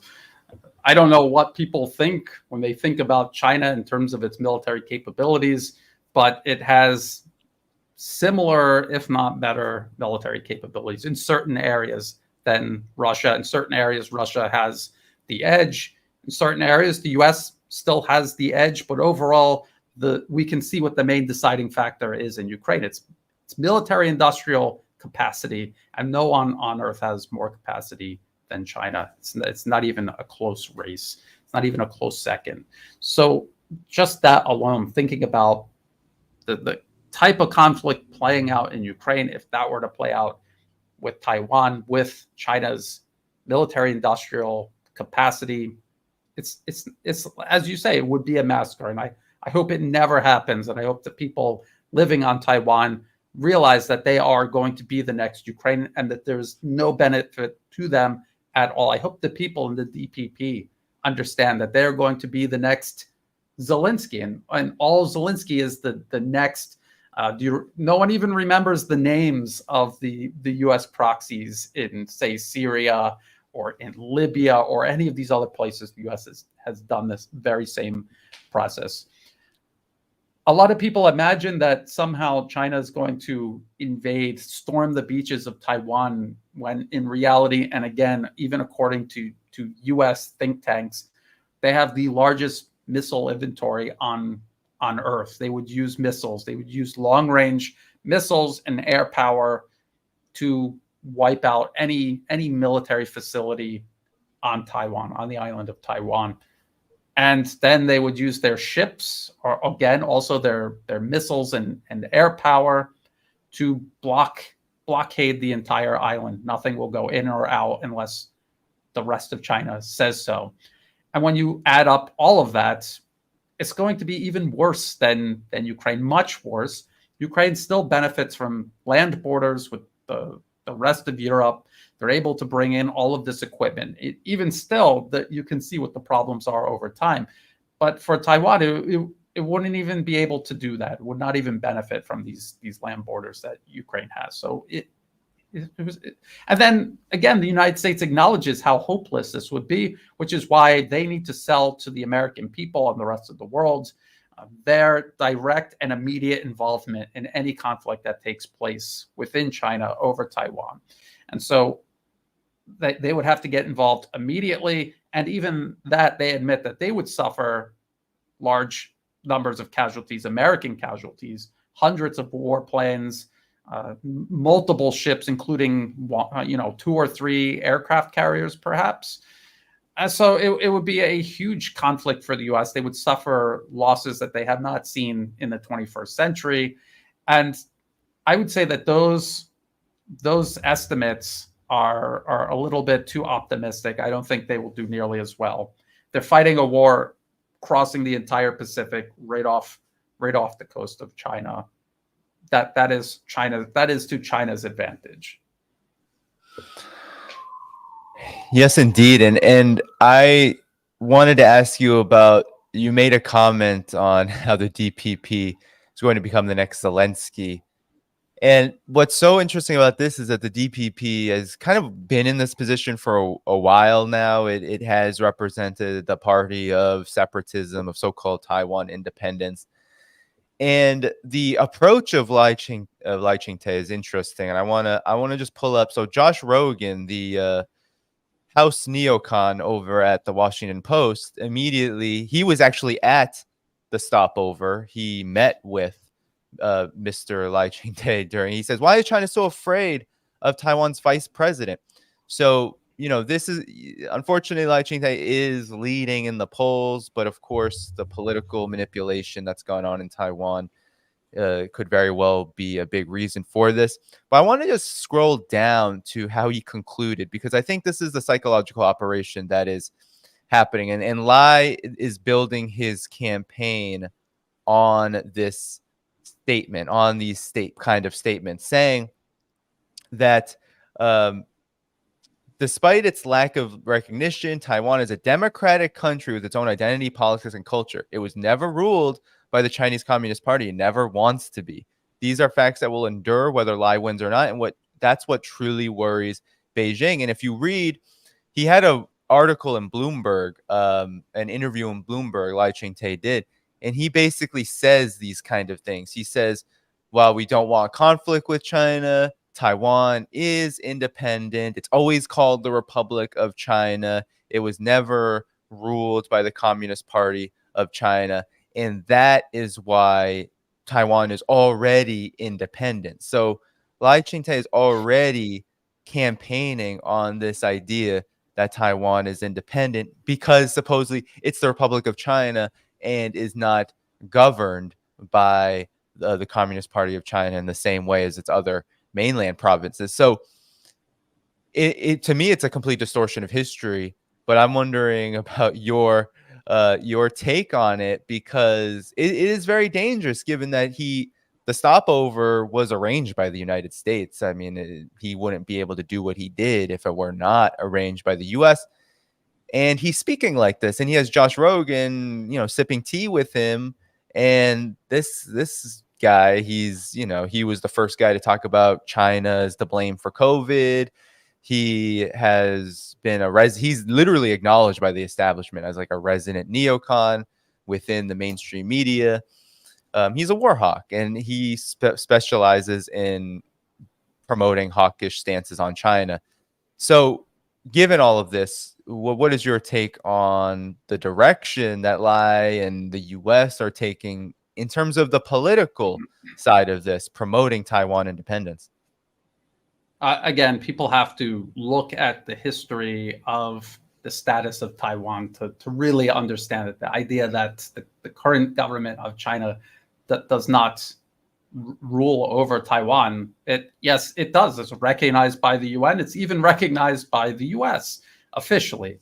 I don't know what people think when they think about China in terms of its military capabilities, but it has similar, if not better, military capabilities in certain areas than Russia. In certain areas, Russia has the edge. In certain areas, the US still has the edge. But overall, we can see what the main deciding factor is in Ukraine. It's military industrial capacity, and no one on earth has more capacity than China. It's not even a close race. It's not even a close second. So just that alone, thinking about the type of conflict playing out in Ukraine, if that were to play out with Taiwan, with China's military industrial capacity, it's as you say, it would be a massacre. And I hope it never happens. And I hope that people living on Taiwan realize that they are going to be the next Ukraine, and that there's no benefit to them at all. I hope the people in the DPP understand that they're going to be the next Zelensky, and all Zelensky is the next. No one even remembers the names of the U.S. proxies in, say, Syria or in Libya or any of these other places. The U.S. has done this very same process. A lot of people imagine that somehow China is going to storm the beaches of Taiwan, when in reality, and again, even according to U.S. think tanks, they have the largest missile inventory on Earth. They would use missiles. They would use long-range missiles and air power to wipe out any military facility on Taiwan, on the island of Taiwan. And then they would use their ships, or again, also their missiles and air power, to blockade the entire island. Nothing will go in or out unless the rest of China says so. And when you add up all of that, it's going to be even worse than Ukraine, much worse. Ukraine still benefits from land borders with the rest of Europe. They're able to bring in all of this equipment. Even still, that you can see what the problems are over time. But for Taiwan, it wouldn't even be able to do that. It would not even benefit from these land borders that Ukraine has. So and then again, the United States acknowledges how hopeless this would be, which is why they need to sell to the American people and the rest of the world their direct and immediate involvement in any conflict that takes place within China over Taiwan. And so they would have to get involved immediately. And even that, they admit that they would suffer large numbers of casualties, American casualties, hundreds of warplanes, multiple ships, including 2 or 3 aircraft carriers, perhaps. So it would be a huge conflict for the U.S. They would suffer losses that they have not seen in the 21st century. And I would say that those estimates are a little bit too optimistic. I don't think they will do nearly as well. They're fighting a war crossing the entire Pacific right off the coast of China. That is China. That is to China's advantage. Yes, indeed. And I wanted to ask you about, you made a comment on how the DPP is going to become the next Zelensky. And what's so interesting about this is that the DPP has kind of been in this position for a while now. It has represented the party of separatism, of so-called Taiwan independence. And the approach of Lai Ching-te is interesting. And I wanna just pull up. So Josh Rogan, the House neocon over at the Washington Post, immediately, he was actually at the stopover. He met with Mr. Lai Ching-te during. He says, "Why is China so afraid of Taiwan's vice president?" So, this is, unfortunately, Lai Ching-te is leading in the polls, but of course, the political manipulation that's going on in Taiwan could very well be a big reason for this. But I want to just scroll down to how he concluded, because I think this is the psychological operation that is happening. And Lai is building his campaign on this statement, on these kind of statements, saying that despite its lack of recognition, Taiwan is a democratic country with its own identity, politics, and culture. It was never ruled by the Chinese Communist Party. It never wants to be. These are facts that will endure whether Lai wins or not, and that's what truly worries Beijing. And if you read, he had an article in Bloomberg, an interview in Bloomberg, Lai Ching-te did, and he basically says these kind of things. He says, while we don't want conflict with China, Taiwan is independent. It's always called the Republic of China. It was never ruled by the Communist Party of China. And that is why Taiwan is already independent. So Lai Ching-te is already campaigning on this idea that Taiwan is independent because supposedly it's the Republic of China and is not governed by the Communist Party of China in the same way as its other mainland provinces. So to me, it's a complete distortion of history. But I'm wondering about your take on it, because it is very dangerous, given that the stopover was arranged by the United States. I mean, he wouldn't be able to do what he did if it were not arranged by the U.S. And he's speaking like this, and he has Josh Rogan, sipping tea with him. And this guy, he was the first guy to talk about China as the blame for COVID. He has been he's literally acknowledged by the establishment as like a resident neocon within the mainstream media. He's a war hawk, and he specializes in promoting hawkish stances on China. So given all of this, what is your take on the direction that Lai and the U.S. are taking in terms of the political side of this, promoting Taiwan independence? Again, people have to look at the history of the status of Taiwan to really understand it. The idea that the current government of China that does not rule over Taiwan, yes, it does. It's recognized by the UN. It's even recognized by the US officially.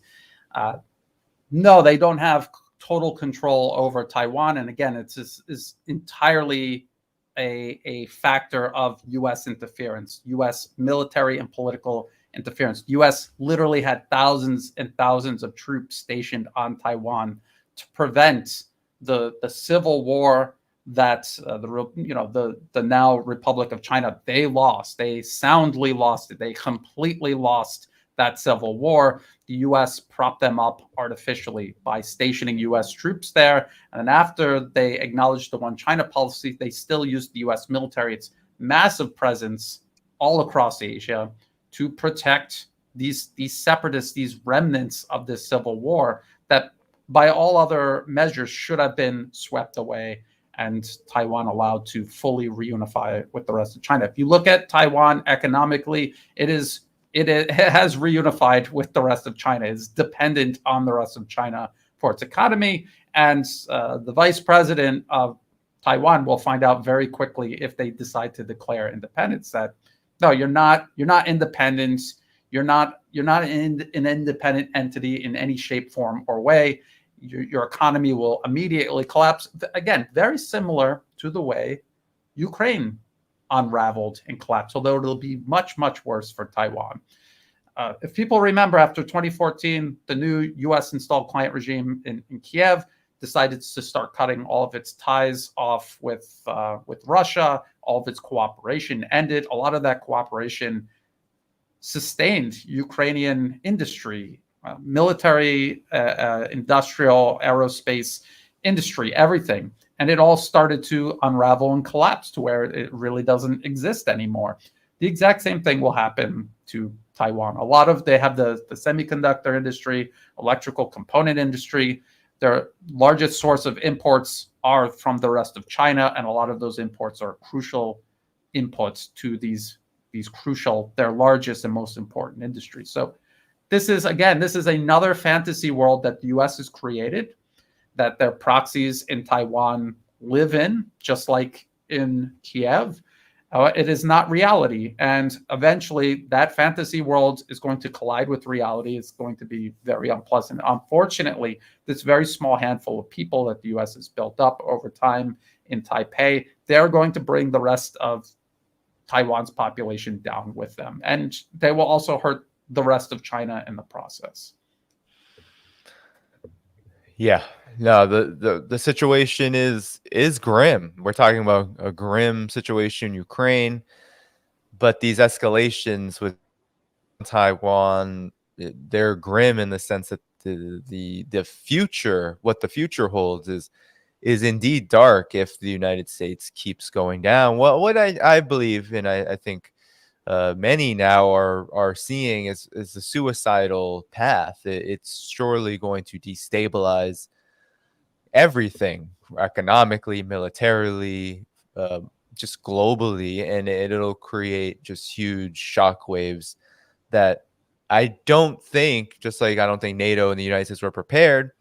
No, they don't have total control over Taiwan. And again, it's entirely a factor of U.S. interference, U.S. military and political interference. U.S. literally had thousands and thousands of troops stationed on Taiwan to prevent the civil war that the now Republic of China, they lost. They soundly lost it. They completely lost that civil war. The U.S. propped them up artificially by stationing U.S. troops there. And then after they acknowledged the one China policy, they still used the U.S. military, its massive presence all across Asia, to protect these separatists, these remnants of this civil war that by all other measures should have been swept away and Taiwan allowed to fully reunify with the rest of China. If you look at Taiwan economically, it has reunified with the rest of China. It's dependent on the rest of China for its economy. And the vice president of Taiwan will find out very quickly if they decide to declare independence that, no, you're not independent. You're not an independent entity in any shape, form, or way. Your economy will immediately collapse. Again, very similar to the way Ukraine unraveled and collapsed, although it'll be much, much worse for Taiwan. If people remember, after 2014, the new U.S. installed client regime in Kiev decided to start cutting all of its ties off with Russia. All of its cooperation ended. A lot of that cooperation sustained Ukrainian industry, military, industrial, aerospace industry, everything. And it all started to unravel and collapse to where it really doesn't exist anymore. The exact same thing will happen to Taiwan. They have the semiconductor industry, electrical component industry. Their largest source of imports are from the rest of China, and a lot of those imports are crucial inputs to these crucial, their largest and most important industries. So this is another fantasy world that the US has created, that their proxies in Taiwan live in, just like in Kiev. It is not reality. And eventually that fantasy world is going to collide with reality. It's going to be very unpleasant. Unfortunately, this very small handful of people that the US has built up over time in Taipei, they're going to bring the rest of Taiwan's population down with them. And they will also hurt the rest of China in the process. Yeah, no, the situation is grim. We're talking about a grim situation in Ukraine, but these escalations with Taiwan, they're grim in the sense that the future, what the future holds, is indeed dark if the United States keeps going down. Well, what I believe, and I think many now are seeing is a suicidal path. It's surely going to destabilize everything economically, militarily, just globally, and it'll create just huge shockwaves that I don't think, just like I don't think NATO and the United States were prepared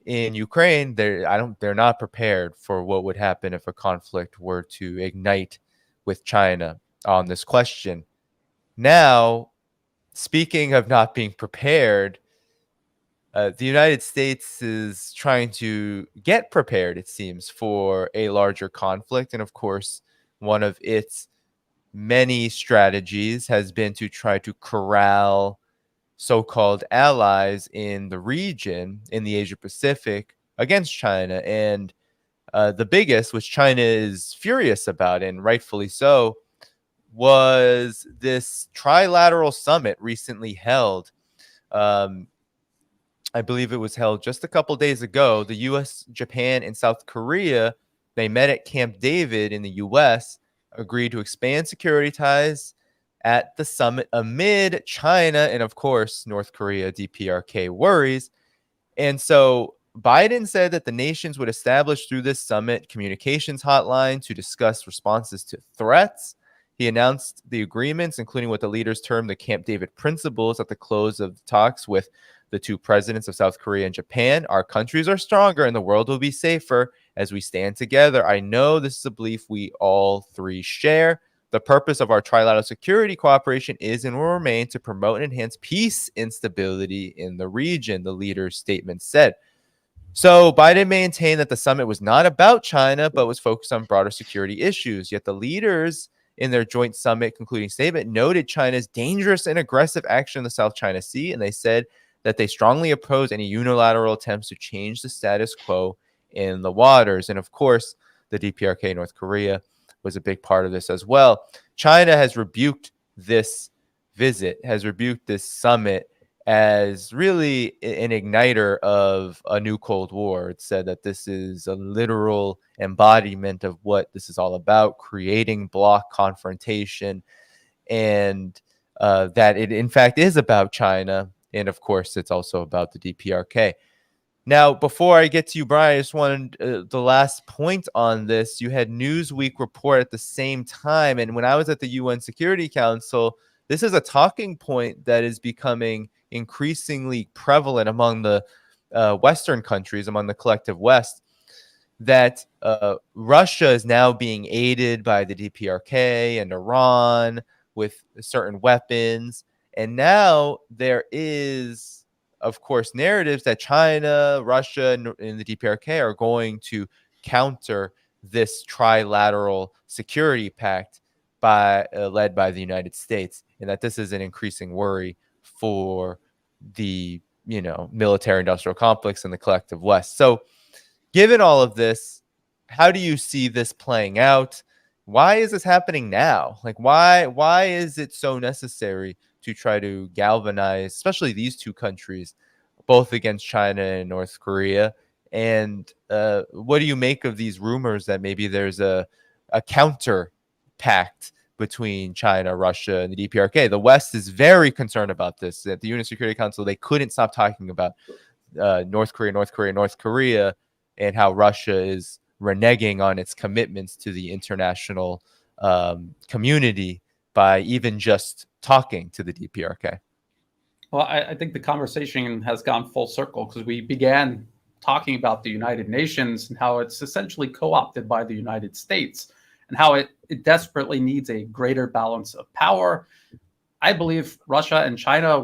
in Ukraine. They're not prepared for what would happen if a conflict were to ignite with China on this question. Now, speaking of not being prepared, the United States is trying to get prepared, it seems, for a larger conflict. And of course, one of its many strategies has been to try to corral so-called allies in the region, in the Asia Pacific, against China. And the biggest, which China is furious about, and rightfully so, was this trilateral summit recently held. I believe it was held just a couple days ago. The U.S., Japan, and South Korea, they met at Camp David in the U.S., agreed to expand security ties at the summit amid China and, of course, North Korea DPRK worries. And so Biden said that the nations would establish through this summit communications hotline to discuss responses to threats. He announced the agreements, including what the leaders termed the Camp David principles, at the close of talks with the two presidents of South Korea and Japan. Our countries are stronger and the world will be safer as we stand together. I know this is a belief we all three share. The purpose of our trilateral security cooperation is and will remain to promote and enhance peace and stability in the region, the leader's statement said. So Biden maintained that the summit was not about China, but was focused on broader security issues. Yet the leaders in their joint summit concluding statement noted China's dangerous and aggressive action in the South China Sea, and they said that they strongly oppose any unilateral attempts to change the status quo in the waters. And of course, the DPRK, North Korea, was a big part of this as well. China has rebuked this visit, has rebuked this summit as really an igniter of a new Cold War. It said that this is a literal embodiment of what this is all about, creating bloc confrontation, and that it in fact is about China. And of course, it's also about the DPRK. Now, before I get to you, Brian, I just wanted the last point on this. You had Newsweek report at the same time. And when I was at the UN Security Council, this is a talking point that is becoming increasingly prevalent among the Western countries, among the collective West, that Russia is now being aided by the DPRK and Iran with certain weapons. And now there is, of course, narratives that China, Russia, and the DPRK are going to counter this trilateral security pact led by the United States, and that this is an increasing worry for the military industrial complex and the collective West. So given all of this, how do you see this playing out? Why is this happening now? Like, why is it so necessary to try to galvanize, especially these two countries, both against China and North Korea? And what do you make of these rumors that maybe there's a counter pact between China, Russia, and the DPRK? The West is very concerned about this. At the UN Security Council, they couldn't stop talking about North Korea, and how Russia is reneging on its commitments to the international community by even just talking to the DPRK. Well, I think the conversation has gone full circle because we began talking about the United Nations and how it's essentially co-opted by the United States and how it desperately needs a greater balance of power. I believe Russia and China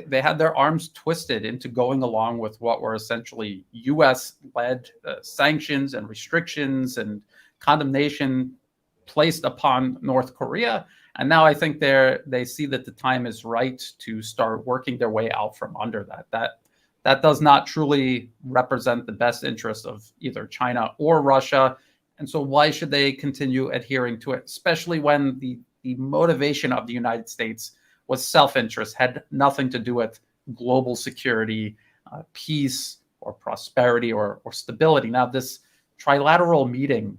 they had their arms twisted into going along with what were essentially U.S.-led sanctions and restrictions and condemnation placed upon North Korea. And now I think they see that the time is right to start working their way out from under that. That does not truly represent the best interest of either China or Russia. And so why should they continue adhering to it, especially when the motivation of the United States was self-interest, had nothing to do with global security, peace, or prosperity, or stability. Now, this trilateral meeting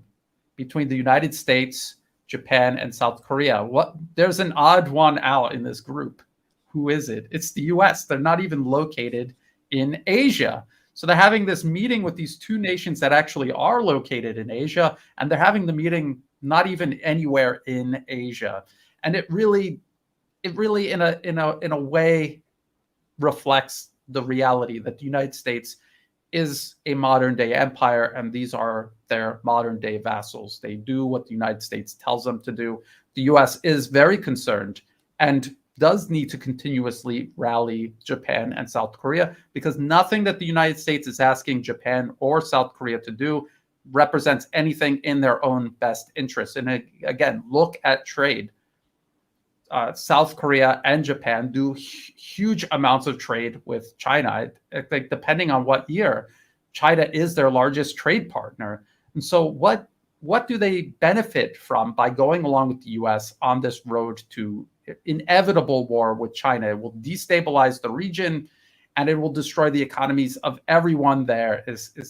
between the United States, Japan, and South Korea, there's an odd one out in this group. Who is it? It's the US. They're not even located in Asia. So they're having this meeting with these two nations that actually are located in Asia, and they're having the meeting not even anywhere in Asia. And it really in a way reflects the reality that the United States is a modern day empire, and these are their modern day vassals. They do what the United States tells them to do. The US is very concerned and does need to continuously rally Japan and South Korea, because nothing that the United States is asking Japan or South Korea to do represents anything in their own best interest. And again, look at trade. South Korea and Japan do huge amounts of trade with China. I think depending on what year, China is their largest trade partner. And so what do they benefit from by going along with the US on this road to inevitable war with China? It will destabilize the region, and it will destroy the economies of everyone there.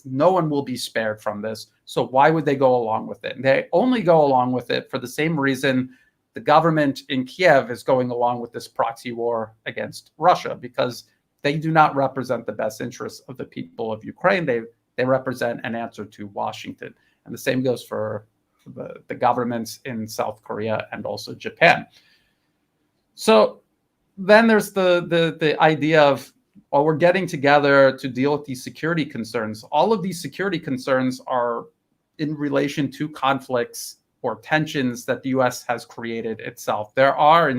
No one will be spared from this. So why would they go along with it? And they only go along with it for the same reason the government in Kiev is going along with this proxy war against Russia, because they do not represent the best interests of the people of Ukraine. They represent an answer to Washington. And the same goes for the governments in South Korea and also Japan. So then there's the idea of, well, we're getting together to deal with these security concerns. All of these security concerns are in relation to conflicts or tensions that the U.S. has created itself. There are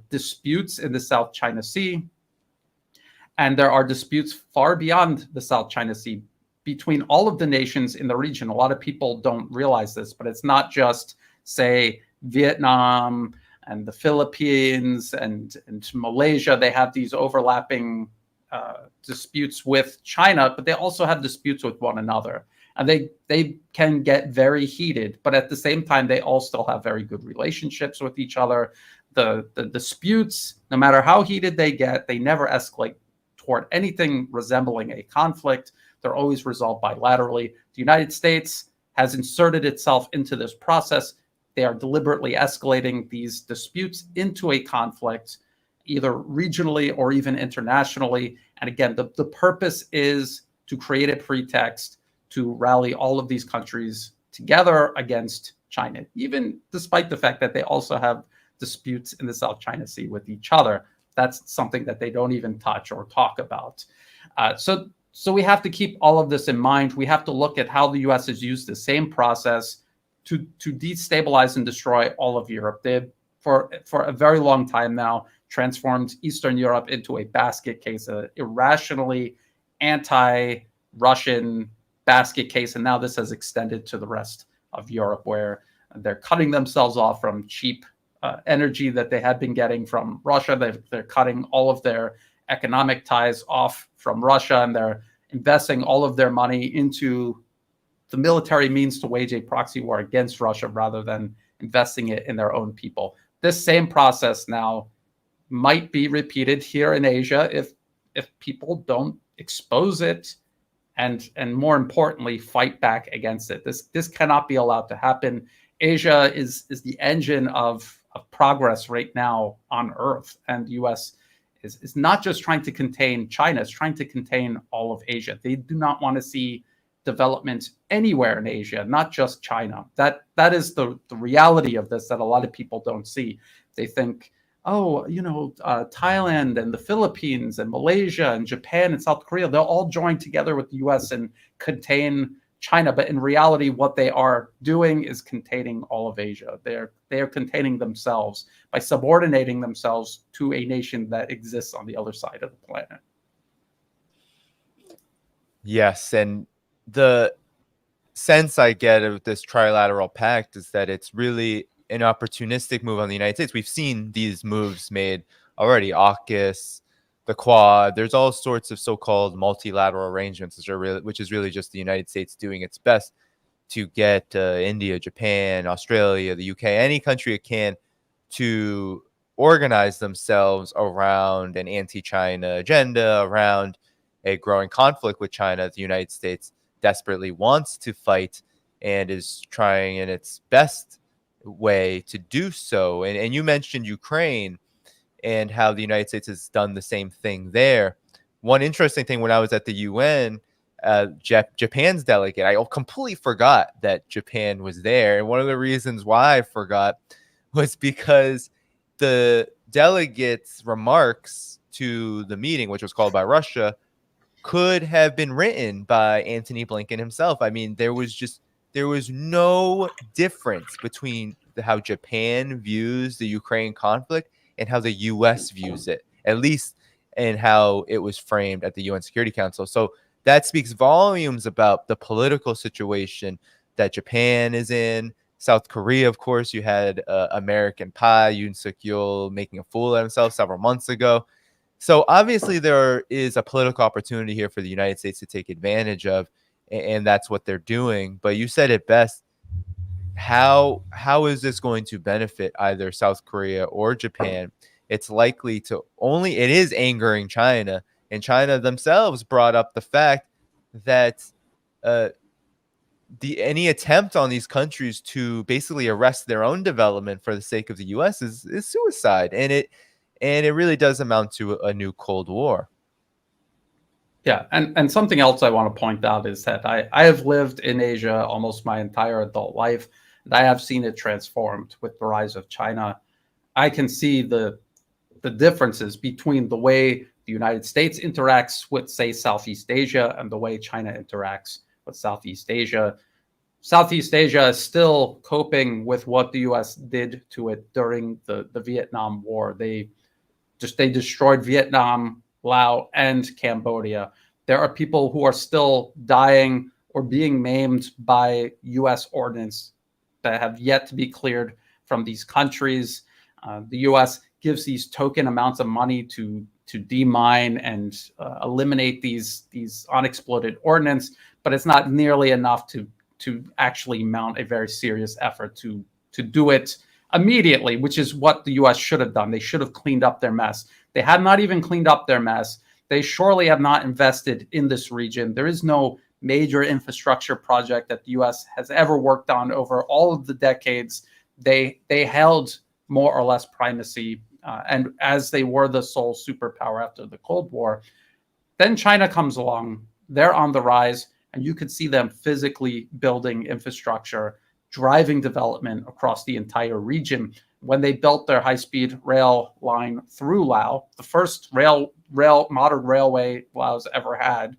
disputes in the South China Sea, and there are disputes far beyond the South China Sea between all of the nations in the region. A lot of people don't realize this, but it's not just, say, Vietnam and the Philippines and Malaysia. They have these overlapping disputes with China, but they also have disputes with one another. And they can get very heated, but at the same time, they all still have very good relationships with each other. The disputes, no matter how heated they get, they never escalate toward anything resembling a conflict. They're always resolved bilaterally. The United States has inserted itself into this process. They are deliberately escalating these disputes into a conflict, either regionally or even internationally. And again, the purpose is to create a pretext to rally all of these countries together against China, even despite the fact that they also have disputes in the South China Sea with each other. That's something that they don't even touch or talk about. So we have to keep all of this in mind. We have to look at how the U.S. has used the same process to destabilize and destroy all of Europe. for a very long time now, transformed Eastern Europe into a basket case, an irrationally anti-Russian basket case. And now this has extended to the rest of Europe, where they're cutting themselves off from cheap energy that they had been getting from Russia. They're cutting all of their economic ties off from Russia, and they're investing all of their money into the military means to wage a proxy war against Russia rather than investing it in their own people. This same process now might be repeated here in Asia if people don't expose it and more importantly fight back against it. This cannot be allowed to happen. Asia is the engine of progress right now on Earth, and the U.S. is not just trying to contain China; it's trying to contain all of Asia. They do not want to see development anywhere in Asia, not just China. That is the reality of this that a lot of people don't see. They think, oh, Thailand and the Philippines and Malaysia and Japan and South Korea, they'll all join together with the US and contain China. But in reality, what they are doing is containing all of Asia. They are containing themselves by subordinating themselves to a nation that exists on the other side of the planet. Yes, and the sense I get of this trilateral pact is that it's really an opportunistic move on the United States. We've seen these moves made already, AUKUS, the Quad. There's all sorts of so-called multilateral arrangements, which is really just the United States doing its best to get India, Japan, Australia, the UK, any country it can to organize themselves around an anti-China agenda, around a growing conflict with China. The United States desperately wants to fight and is trying in its best way to do so. And you mentioned Ukraine and how the United States has done the same thing there. One interesting thing, when I was at the UN, Japan's delegate, I completely forgot that Japan was there. And one of the reasons why I forgot was because the delegate's remarks to the meeting, which was called by Russia, could have been written by Antony Blinken himself. I mean, there was no difference between how Japan views the Ukraine conflict and how the U.S. views it, at least in how it was framed at the UN Security Council. So that speaks volumes about the political situation that Japan is in. South Korea, of course, you had American Pie, Yoon Suk-yeol making a fool of himself several months ago. So obviously there is a political opportunity here for the United States to take advantage of, and that's what they're doing. But you said it best. How is this going to benefit either South Korea or Japan? It's likely to it is angering China, and China themselves brought up the fact that any attempt on these countries to basically arrest their own development for the sake of the U.S. is suicide, and it really does amount to a new Cold War. Yeah, and something else I want to point out is that I have lived in Asia almost my entire adult life, and I have seen it transformed with the rise of China. I can see the differences between the way the United States interacts with, say, Southeast Asia and the way China interacts with Southeast Asia. Southeast Asia is still coping with what the U.S. did to it during the Vietnam War. They destroyed Vietnam, Laos, and Cambodia. There are people who are still dying or being maimed by U.S. ordnance that have yet to be cleared from these countries. The U.S. gives these token amounts of money to demine and eliminate these unexploded ordnance, but it's not nearly enough to actually mount a very serious effort to do it immediately, which is what the U.S. should have done. They should have cleaned up their mess. They have not even cleaned up their mess. They surely have not invested in this region. There is no major infrastructure project that the U.S. has ever worked on over all of the decades. They held more or less primacy, and as they were the sole superpower after the Cold War. Then China comes along. They're on the rise, and you could see them physically building infrastructure, driving development across the entire region. When they built their high-speed rail line through Laos, the first modern railway Laos ever had,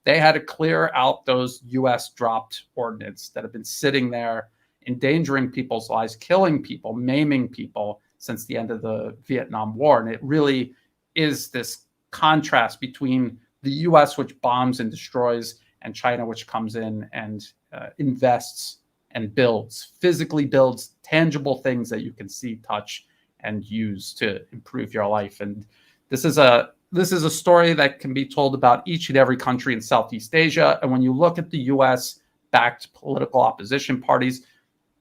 they had to clear out those U.S. dropped ordnance that have been sitting there, endangering people's lives, killing people, maiming people since the end of the Vietnam War. And it really is this contrast between the US, which bombs and destroys, and China, which comes in and invests and builds, physically builds tangible things that you can see, touch, and use to improve your life. And this is a story that can be told about each and every country in Southeast Asia. And when you look at the US-backed political opposition parties,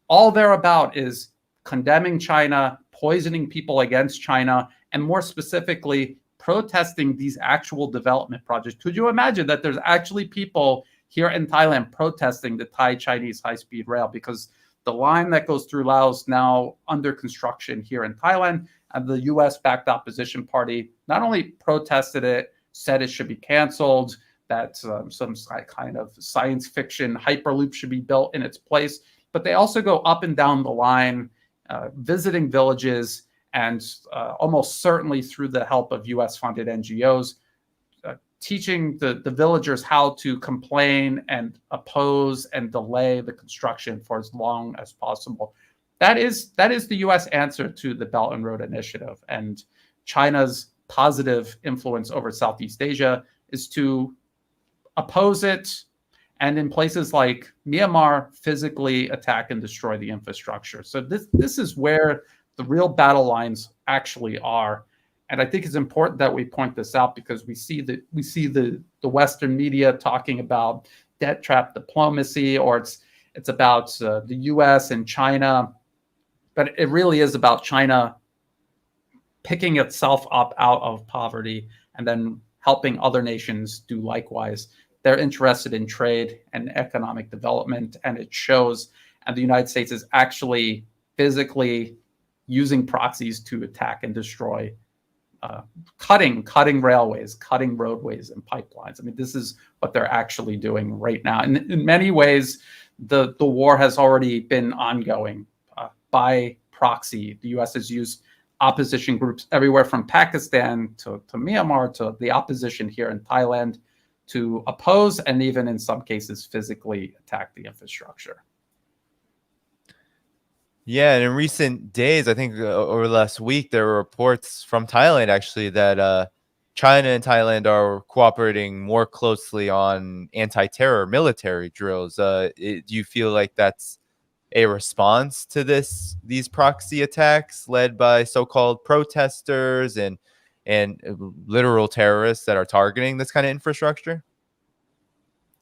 all they're about is condemning China, poisoning people against China, and more specifically, protesting these actual development projects. Could you imagine that there's actually people here in Thailand protesting the Thai-Chinese high-speed rail, because the line that goes through Laos now under construction here in Thailand, and the US-backed opposition party not only protested it, said it should be canceled, that some kind of science fiction hyperloop should be built in its place, but they also go up and down the line, visiting villages, and almost certainly through the help of US-funded NGOs, teaching the villagers how to complain and oppose and delay the construction for as long as possible. That is the US answer to the Belt and Road Initiative. And China's positive influence over Southeast Asia is to oppose it, and in places like Myanmar, physically attack and destroy the infrastructure. So this is where the real battle lines actually are. And I think it's important that we point this out, because we see the Western media talking about debt trap diplomacy, or it's about the US and China, but it really is about China picking itself up out of poverty and then helping other nations do likewise. They're interested in trade and economic development, and it shows. And the United States is actually physically using proxies to attack and destroy, cutting railways, cutting roadways and pipelines. I mean, this is what they're actually doing right now. And in many ways, the war has already been ongoing by proxy. The US has used opposition groups everywhere from Pakistan to Myanmar to the opposition here in Thailand to oppose and even in some cases physically attack the infrastructure. Yeah, and in recent days, I think over the last week, there were reports from Thailand actually that China and Thailand are cooperating more closely on anti-terror military drills. Do you feel like that's a response to these proxy attacks led by so-called protesters and literal terrorists that are targeting this kind of infrastructure?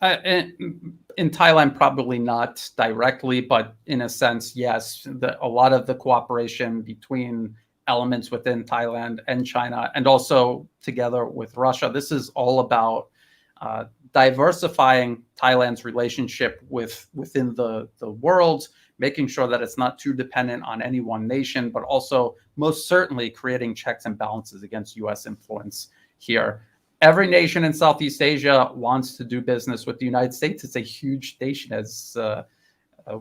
In Thailand, probably not directly, but in a sense, yes. A lot of the cooperation between elements within Thailand and China, and also together with Russia, this is all about diversifying Thailand's relationship within the world, making sure that it's not too dependent on any one nation, but also most certainly creating checks and balances against US influence here. Every nation in Southeast Asia wants to do business with the United States. It's a huge nation. As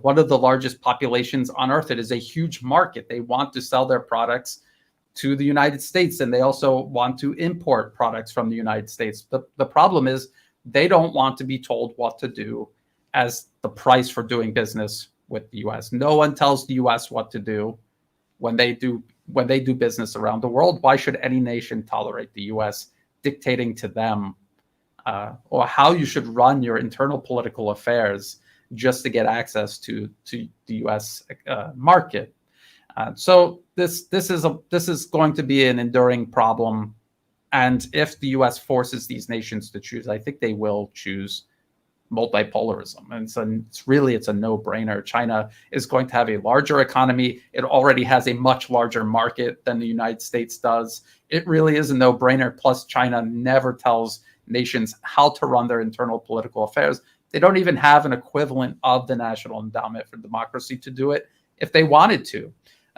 one of the largest populations on Earth, it is a huge market. They want to sell their products to the United States, and they also want to import products from the United States. The problem is they don't want to be told what to do as the price for doing business with the US. No one tells the US what to do when they do business around the world. Why should any nation tolerate the US dictating to them or how you should run your internal political affairs just to get access to the US market? So this is going to be an enduring problem. And if the US forces these nations to choose, I think they will choose multipolarism. And it's a no-brainer. China is going to have a larger economy. It already has a much larger market than the United States does. It really is a no-brainer. Plus, China never tells nations how to run their internal political affairs. They don't even have an equivalent of the National Endowment for Democracy to do it if they wanted to.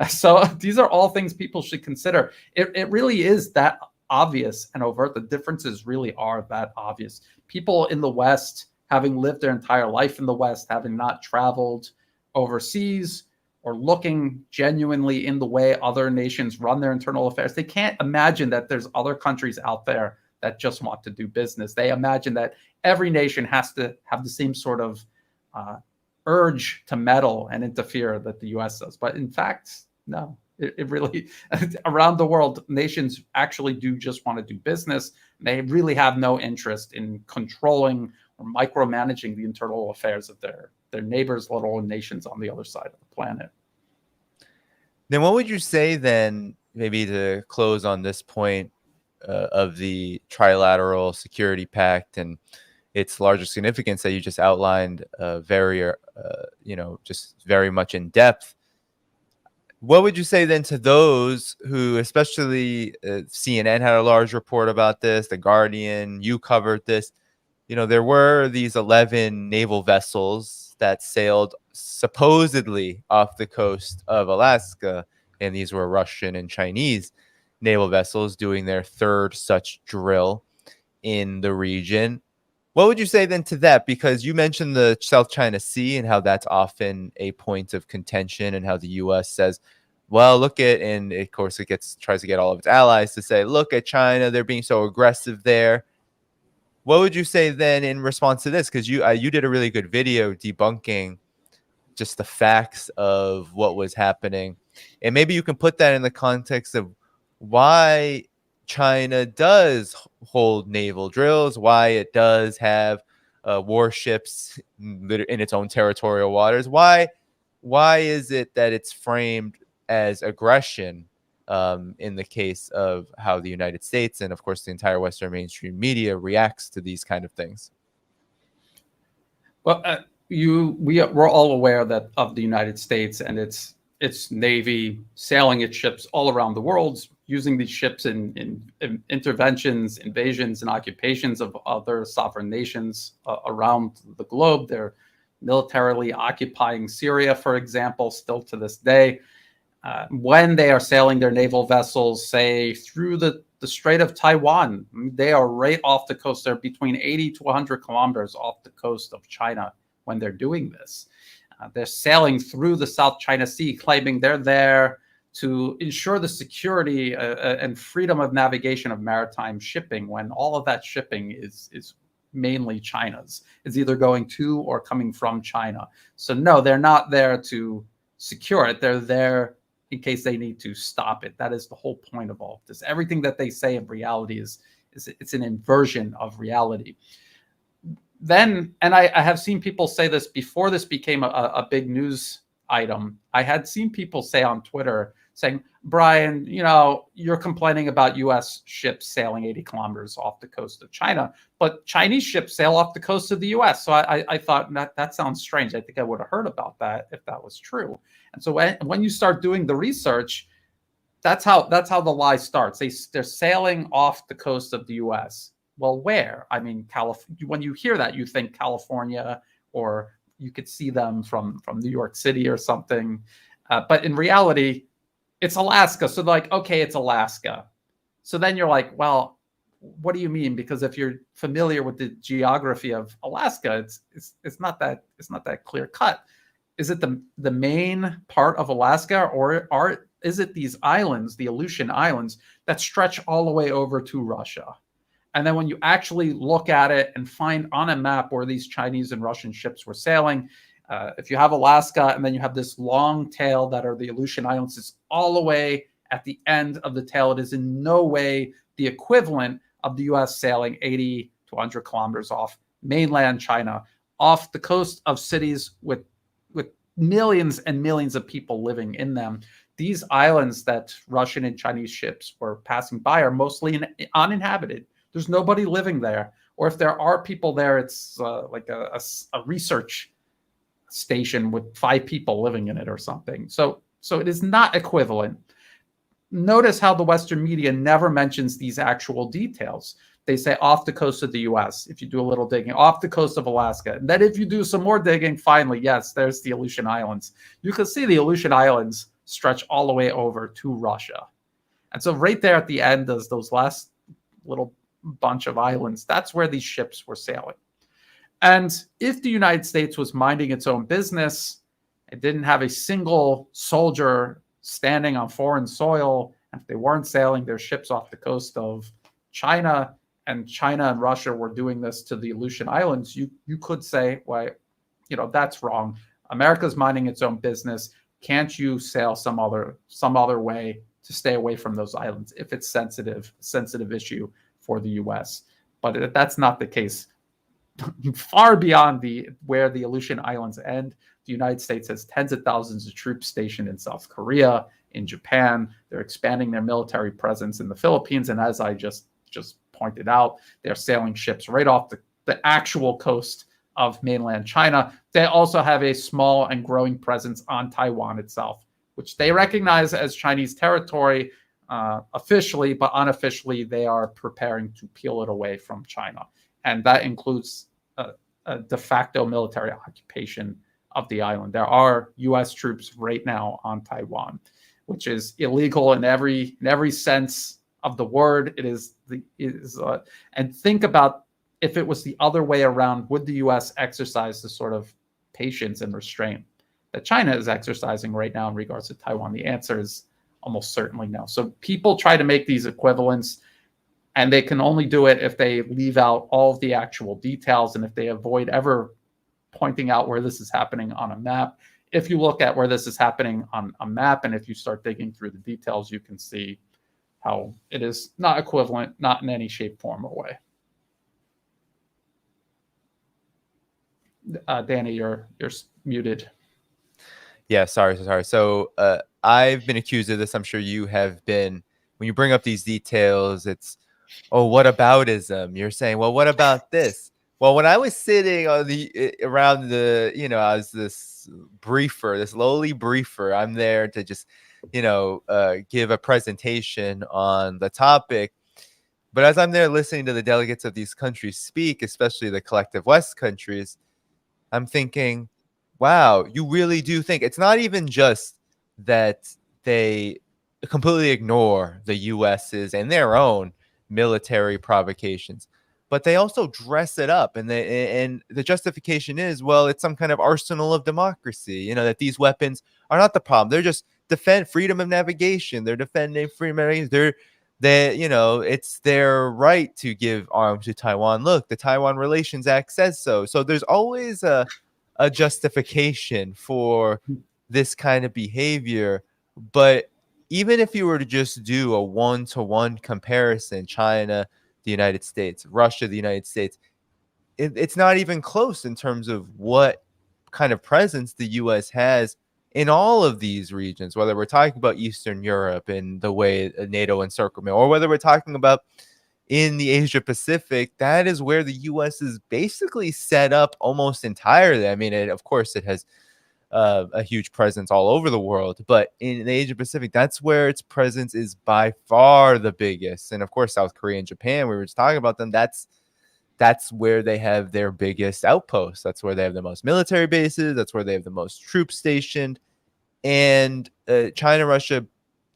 So these are all things people should consider. It really is that obvious and overt. The differences really are that obvious. People in the West, having lived their entire life in the West, having not traveled overseas or looking genuinely in the way other nations run their internal affairs, they can't imagine that there's other countries out there that just want to do business. They imagine that every nation has to have the same sort of urge to meddle and interfere that the US does. But in fact, no, It really, around the world, nations actually do just want to do business. They really have no interest in controlling or micromanaging the internal affairs of their neighbors, let alone nations on the other side of the planet. Then what would you say then, maybe to close on this point of the Trilateral Security Pact and its larger significance that you just outlined just very much in depth? What would you say then to those who, especially CNN had a large report about this, The Guardian, you covered this, there were these 11 naval vessels that sailed supposedly off the coast of Alaska, and these were Russian and Chinese naval vessels doing their third such drill in the region. What would you say then to that? Because you mentioned the South China Sea and how that's often a point of contention, and how the U.S. says, well, look at, and of course it tries to get all of its allies to say, look at China, they're being so aggressive there. What would you say then in response to this? Because you did a really good video debunking just the facts of what was happening. And maybe you can put that in the context of why China does hold naval drills, why it does have warships in its own territorial waters. Why is it that it's framed as aggression in the case of how the United States and, of course, the entire Western mainstream media reacts to these kind of things? Well, we're all aware that of the United States and its Navy sailing its ships all around the world, using these ships in interventions, invasions, and occupations of other sovereign nations around the globe. They're militarily occupying Syria, for example, still to this day. When they are sailing their naval vessels, say, through the Strait of Taiwan, they are right off the coast. They're between 80 to 100 kilometers off the coast of China when they're doing this. They're sailing through the South China Sea, claiming they're there to ensure the security and freedom of navigation of maritime shipping, when all of that shipping is mainly China's. It's either going to or coming from China. So no, they're not there to secure it. They're there in case they need to stop it. That is the whole point of all of this. Everything that they say in reality is it's an inversion of reality. Then, and I have seen people say this before this became a big news item. I had seen people say on Twitter, saying, Brian, you're complaining about U.S. ships sailing 80 kilometers off the coast of China, but Chinese ships sail off the coast of the U.S. So I thought that sounds strange. I think I would have heard about that if that was true. And so when you start doing the research, that's how the lie starts. They're sailing off the coast of the U.S. Well, where? I mean, when you hear that, you think California, or you could see them from New York City or something. But in reality, it's Alaska. So like, okay, it's Alaska. So then you're like, well, what do you mean? Because if you're familiar with the geography of Alaska, it's not that clear cut. Is it the main part of Alaska, or is it these islands, the Aleutian Islands, that stretch all the way over to Russia? And then when you actually look at it and find on a map where these Chinese and Russian ships were sailing, if you have Alaska and then you have this long tail that are the Aleutian Islands, it's all the way at the end of the tail. It is in no way the equivalent of the U.S. sailing 80 to 100 kilometers off mainland China, off the coast of cities with millions and millions of people living in them. These islands that Russian and Chinese ships were passing by are mostly uninhabited. There's nobody living there. Or if there are people there, it's like a research station with 5 people living in it or something. So it is not equivalent. Notice how the Western media never mentions these actual details. They say off the coast of the US, if you do a little digging, off the coast of Alaska. And then if you do some more digging, finally, yes, there's the Aleutian Islands. You can see the Aleutian Islands stretch all the way over to Russia. And so right there at the end, as those last little bunch of islands, that's where these ships were sailing. And if the United States was minding its own business, it didn't have a single soldier standing on foreign soil, and if they weren't sailing their ships off the coast of China, and China and Russia were doing this to the Aleutian Islands, you could say, well, that's wrong. America's minding its own business. can't you sail some other way to stay away from those islands if it's sensitive issue for the U.S.? But that's not the case. Far beyond where the Aleutian Islands end, the United States has tens of thousands of troops stationed in South Korea, in Japan. They're expanding their military presence in the Philippines, and as I just pointed out, they're sailing ships right off the actual coast of mainland China. They also have a small and growing presence on Taiwan itself, which they recognize as Chinese territory officially, but unofficially they are preparing to peel it away from China. And that includes a de facto military occupation of the island. There are U.S. troops right now on Taiwan, which is illegal in every sense of the word. It is and think about if it was the other way around, would the U.S. exercise the sort of patience and restraint that China is exercising right now in regards to Taiwan? The answer is almost certainly no. So people try to make these equivalents, and they can only do it if they leave out all of the actual details and if they avoid ever pointing out where this is happening on a map. If you look at where this is happening on a map, and if you start digging through the details, you can see how it is not equivalent, not in any shape, form, or way. Danny, you're muted. Yeah, sorry. So I've been accused of this. I'm sure you have been. When you bring up these details, it's, oh, what aboutism? You're saying, well, what about this? Well, when I was sitting on around the, as this briefer, this lowly briefer, I'm there to just, give a presentation on the topic. But as I'm there listening to the delegates of these countries speak, especially the collective West countries, I'm thinking, wow, you really do think it's not even just that they completely ignore the US's and their own military provocations, but they also dress it up, and the justification is, well, it's some kind of arsenal of democracy, that these weapons are not the problem. They're just defend freedom of navigation. They're defending freedom of navigation. It's their right to give arms to Taiwan. Look, the Taiwan Relations Act says so. So there's always a justification for this kind of behavior. But even if you were to just do a one-to-one comparison, China, the United States, Russia, the United States, it's not even close in terms of what kind of presence the U.S. has in all of these regions, whether we're talking about Eastern Europe and the way NATO encirclement, or whether we're talking about in the Asia Pacific. That is where the U.S. is basically set up almost entirely. I mean, of course, it has a huge presence all over the world, but in the Asia Pacific, that's where its presence is by far the biggest. And of course, South Korea and Japan, we were just talking about them. That's where they have their biggest outposts. That's where they have the most military bases. That's where they have the most troops stationed. And China, Russia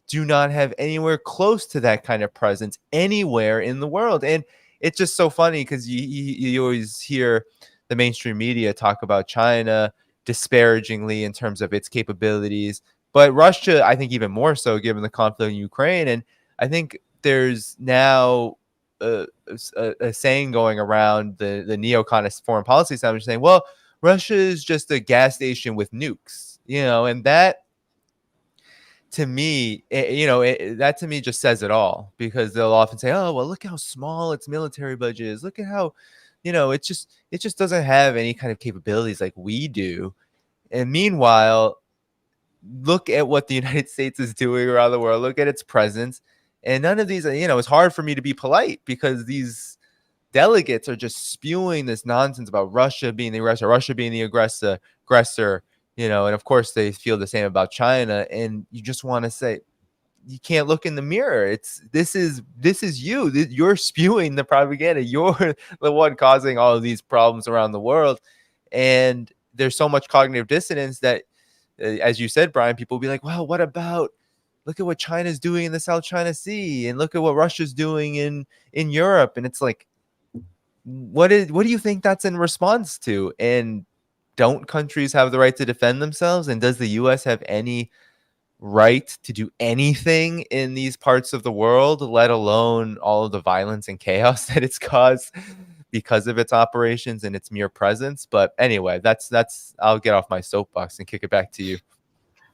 do not have anywhere close to that kind of presence anywhere in the world. And it's just so funny because you always hear the mainstream media talk about China disparagingly in terms of its capabilities, but Russia, I think, even more so given the conflict in Ukraine. And I think there's now a saying going around the neocon foreign policy establishment saying, well, Russia is just a gas station with nukes, and that to me, that to me just says it all, because they'll often say, oh, well, look how small its military budget is. Look at how, it just doesn't have any kind of capabilities like we do. And meanwhile, look at what the United States is doing around the world. Look at its presence. And none of these, it's hard for me to be polite because these delegates are just spewing this nonsense about Russia being the aggressor, and of course they feel the same about China. And you just want to say, you can't look in the mirror. This is you. You're spewing the propaganda. You're the one causing all of these problems around the world. And there's so much cognitive dissonance that, as you said, Brian, people will be like, well, what about, look at what China's doing in the South China Sea, and look at what Russia's doing in Europe. And it's like, what do you think that's in response to? And don't countries have the right to defend themselves? And does the U.S. have any right to do anything in these parts of the world, let alone all of the violence and chaos that it's caused because of its operations and its mere presence? But anyway, that's I'll get off my soapbox and kick it back to you.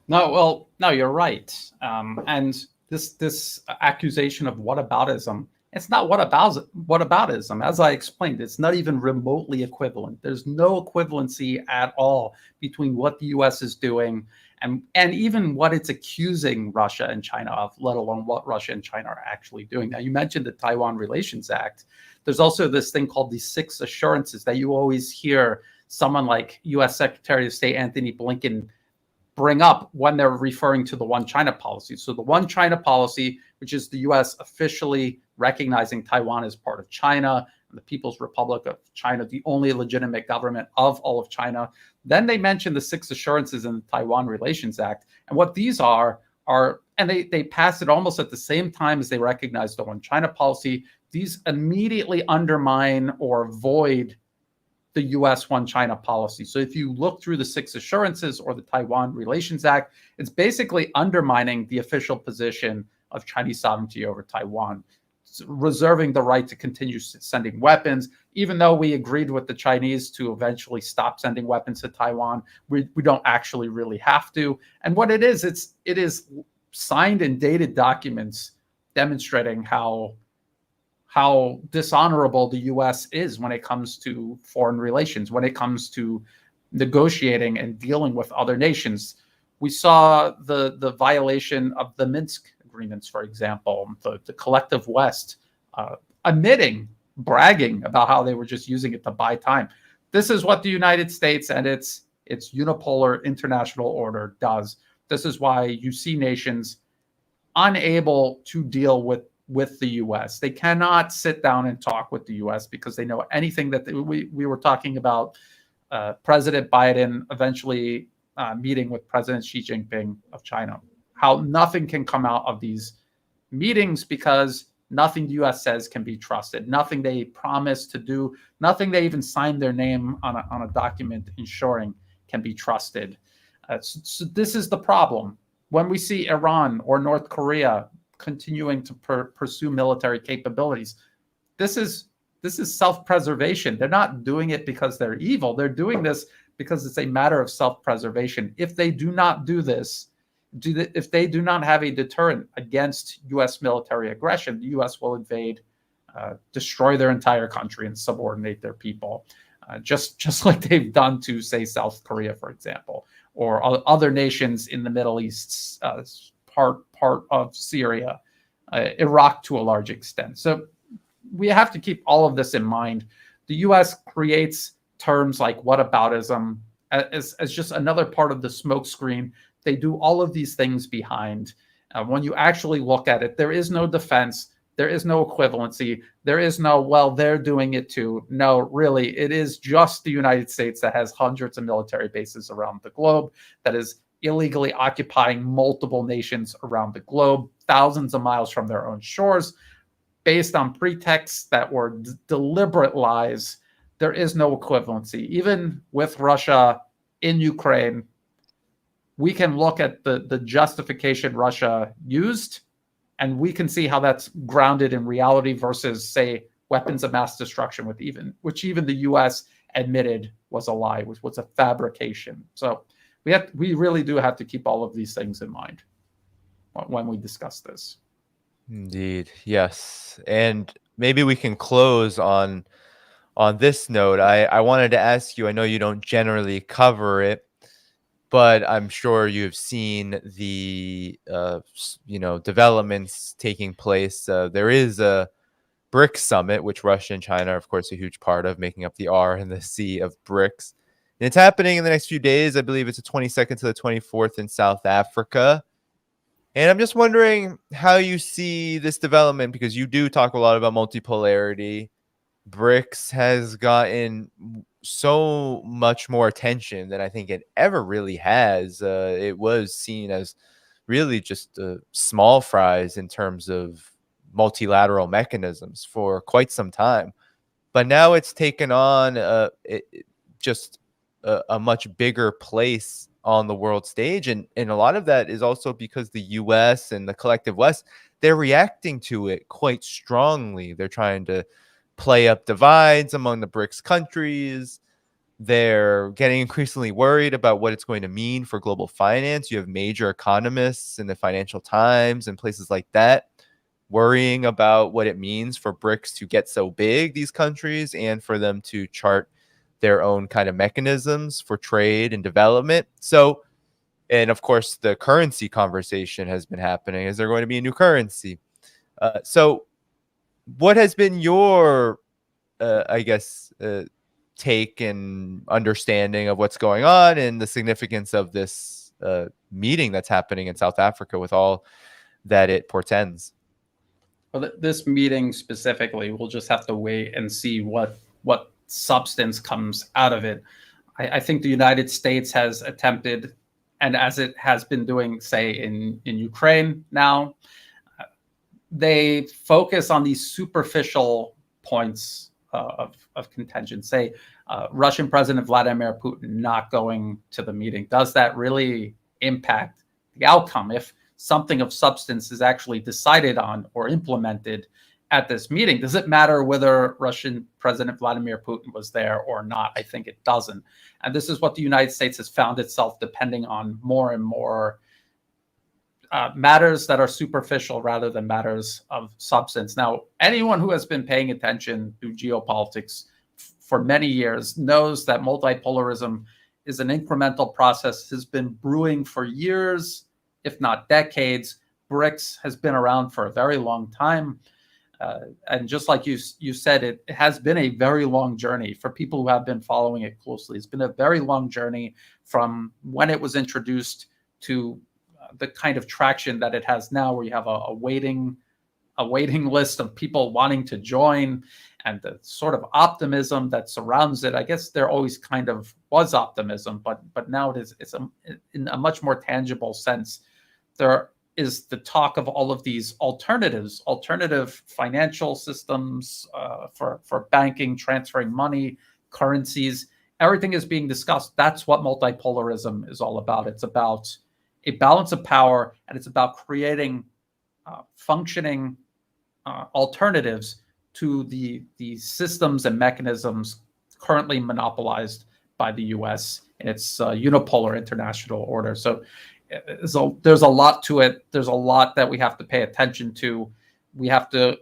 No, well, no, you're right. And this accusation of whataboutism, it's not whataboutism. As I explained, it's not even remotely equivalent. There's no equivalency at all between what the U.S. is doing and even what it's accusing Russia and China of, let alone what Russia and China are actually doing. Now, you mentioned the Taiwan Relations Act. There's also this thing called the Six Assurances that you always hear someone like U.S. Secretary of State Anthony Blinken bring up when they're referring to the One China policy. So the One China policy, which is the U.S. officially recognizing Taiwan as part of China, the People's Republic of China, the only legitimate government of all of China. Then they mention the Six Assurances in the Taiwan Relations Act. And what these are, and they passed it almost at the same time as they recognized the One China policy. These immediately undermine or void the U.S. One China policy. So if you look through the Six Assurances or the Taiwan Relations Act, it's basically undermining the official position of Chinese sovereignty over Taiwan, reserving the right to continue sending weapons. Even though we agreed with the Chinese to eventually stop sending weapons to Taiwan, we don't actually really have to. And what it is signed and dated documents demonstrating how dishonorable the U.S. is when it comes to foreign relations, when it comes to negotiating and dealing with other nations. We saw the violation of the Minsk agreements, for example, the collective West bragging about how they were just using it to buy time. This is what the United States and its unipolar international order does. This is why you see nations unable to deal with the U.S. They cannot sit down and talk with the U.S. because they know anything that we were talking about President Biden eventually meeting with President Xi Jinping of China, how nothing can come out of these meetings because nothing the U.S. says can be trusted, nothing they promise to do, nothing they even sign their name on a document ensuring can be trusted. So this is the problem. When we see Iran or North Korea continuing to pursue military capabilities, this is self-preservation. They're not doing it because they're evil. They're doing this because it's a matter of self-preservation. If they do not do this, if they do not have a deterrent against U.S. military aggression, the U.S. will invade, destroy their entire country, and subordinate their people, just like they've done to, say, South Korea, for example, or other nations in the Middle East, part of Syria, Iraq to a large extent. So we have to keep all of this in mind. The U.S. creates terms like whataboutism as just another part of the smokescreen. They do all of these things behind. When you actually look at it, there is no defense. There is no equivalency. There is no, well, they're doing it too. No, really, it is just the United States that has hundreds of military bases around the globe, that is illegally occupying multiple nations around the globe, thousands of miles from their own shores, based on pretexts that were deliberate lies. There is no equivalency. Even with Russia in Ukraine, we can look at the justification Russia used, and we can see how that's grounded in reality versus, say, weapons of mass destruction, which even the U.S. admitted was a lie, which was a fabrication. So we really do have to keep all of these things in mind when we discuss this. Indeed, yes. And maybe we can close on this note. I wanted to ask you, I know you don't generally cover it, but I'm sure you've seen the developments taking place. There is a BRICS summit, which Russia and China are, of course, a huge part of, making up the R and the C of BRICS. And it's happening in the next few days. I believe it's the 22nd to the 24th in South Africa. And I'm just wondering how you see this development, because you do talk a lot about multipolarity. BRICS has gotten so much more attention than I think it ever really has. It was seen as really just small fries in terms of multilateral mechanisms for quite some time. But now it's taken on just a much bigger place on the world stage. And a lot of that is also because the US and the collective West, they're reacting to it quite strongly. They're trying to play up divides among the BRICS countries. They're getting increasingly worried about what it's going to mean for global finance. You have major economists in the Financial Times and places like that worrying about what it means for BRICS to get so big, these countries, and for them to chart their own kind of mechanisms for trade and development. So, and of course, the currency conversation has been happening. Is there going to be a new currency? So, what has been your, take and understanding of what's going on and the significance of this meeting that's happening in South Africa with all that it portends? Well, this meeting specifically, we'll just have to wait and see what substance comes out of it. I think the United States has attempted, and as it has been doing, say, in Ukraine now, they focus on these superficial points of contention. Say, Russian President Vladimir Putin not going to the meeting. Does that really impact the outcome if something of substance is actually decided on or implemented at this meeting? Does it matter whether Russian President Vladimir Putin was there or not? I think it doesn't. And this is what the United States has found itself depending on more and more matters that are superficial rather than matters of substance. Now, anyone who has been paying attention to geopolitics for many years knows that multipolarism is an incremental process, has been brewing for years, if not decades. BRICS has been around for a very long time. And just like you said, it has been a very long journey for people who have been following it closely. It's been a very long journey from when it was introduced to the kind of traction that it has now, where you have a waiting list of people wanting to join, and the sort of optimism that surrounds it. I guess there always kind of was optimism, but now it's in a much more tangible sense. There is the talk of all of these alternative financial systems for banking, transferring money, currencies. Everything is being discussed. That's what multipolarism is all about. It's about a balance of power, and it's about creating functioning alternatives to the systems and mechanisms currently monopolized by the U.S. in its unipolar international order. So there's a lot to it. There's a lot that we have to pay attention to. We have to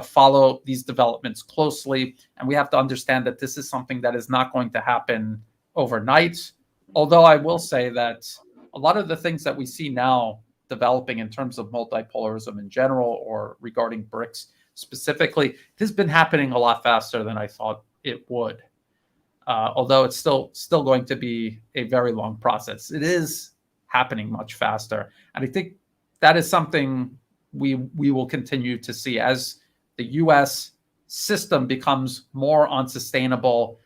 follow these developments closely, and we have to understand that this is something that is not going to happen overnight. Although I will say that a lot of the things that we see now developing in terms of multipolarism in general, or regarding BRICS specifically, it has been happening a lot faster than I thought it would. Although it's still going to be a very long process, it is happening much faster. And I think that is something we will continue to see as the US system becomes more unsustainable.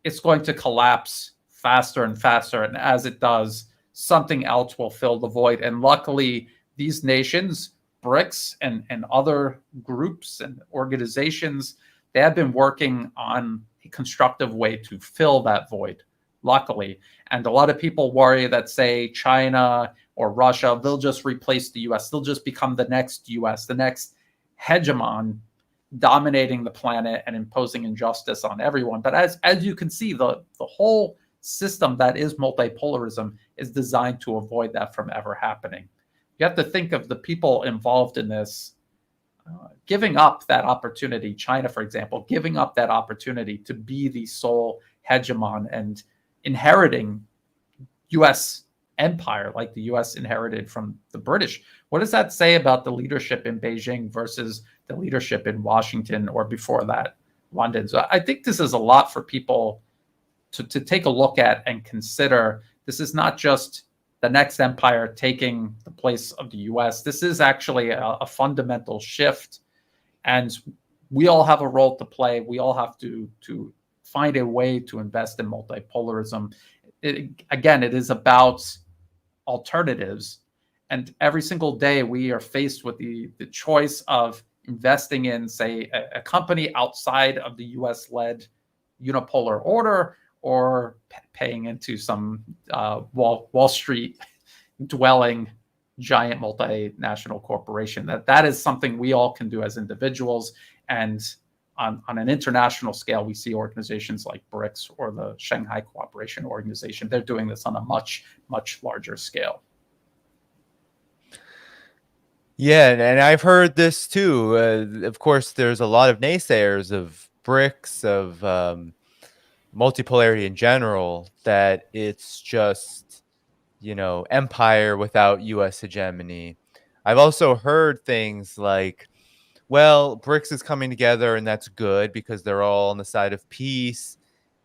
It's going to collapse faster and faster. And as it does, something else will fill the void. And luckily, these nations, BRICS and other groups and organizations, they have been working on a constructive way to fill that void, luckily. And a lot of people worry that, say, China or Russia, they'll just replace the US. They'll just become the next US, the next hegemon, dominating the planet and imposing injustice on everyone. But as you can see, the whole system that is multipolarism is designed to avoid that from ever happening. You have to think of the people involved in this giving up that opportunity. China, for example, giving up that opportunity to be the sole hegemon and inheriting U.S. empire like the U.S. inherited from the British. What does that say about the leadership in Beijing versus the leadership in Washington, or before that, London? So I think this is a lot for people to take a look at and consider. This is not just the next empire taking the place of the US. This is actually a fundamental shift. And we all have a role to play. We all have to find a way to invest in multipolarism. Again, it is about alternatives. And every single day we are faced with the choice of investing in, say, a company outside of the US-led unipolar order, or paying into some Wall Street dwelling giant multinational corporation. That is something we all can do as individuals. And on an international scale, we see organizations like BRICS or the Shanghai Cooperation Organization. They're doing this on a much, much larger scale. Yeah, and I've heard this too. Of course, there's a lot of naysayers of BRICS, of multipolarity in general, that it's just, empire without US hegemony. I've also heard things like, well, BRICS is coming together and that's good because they're all on the side of peace,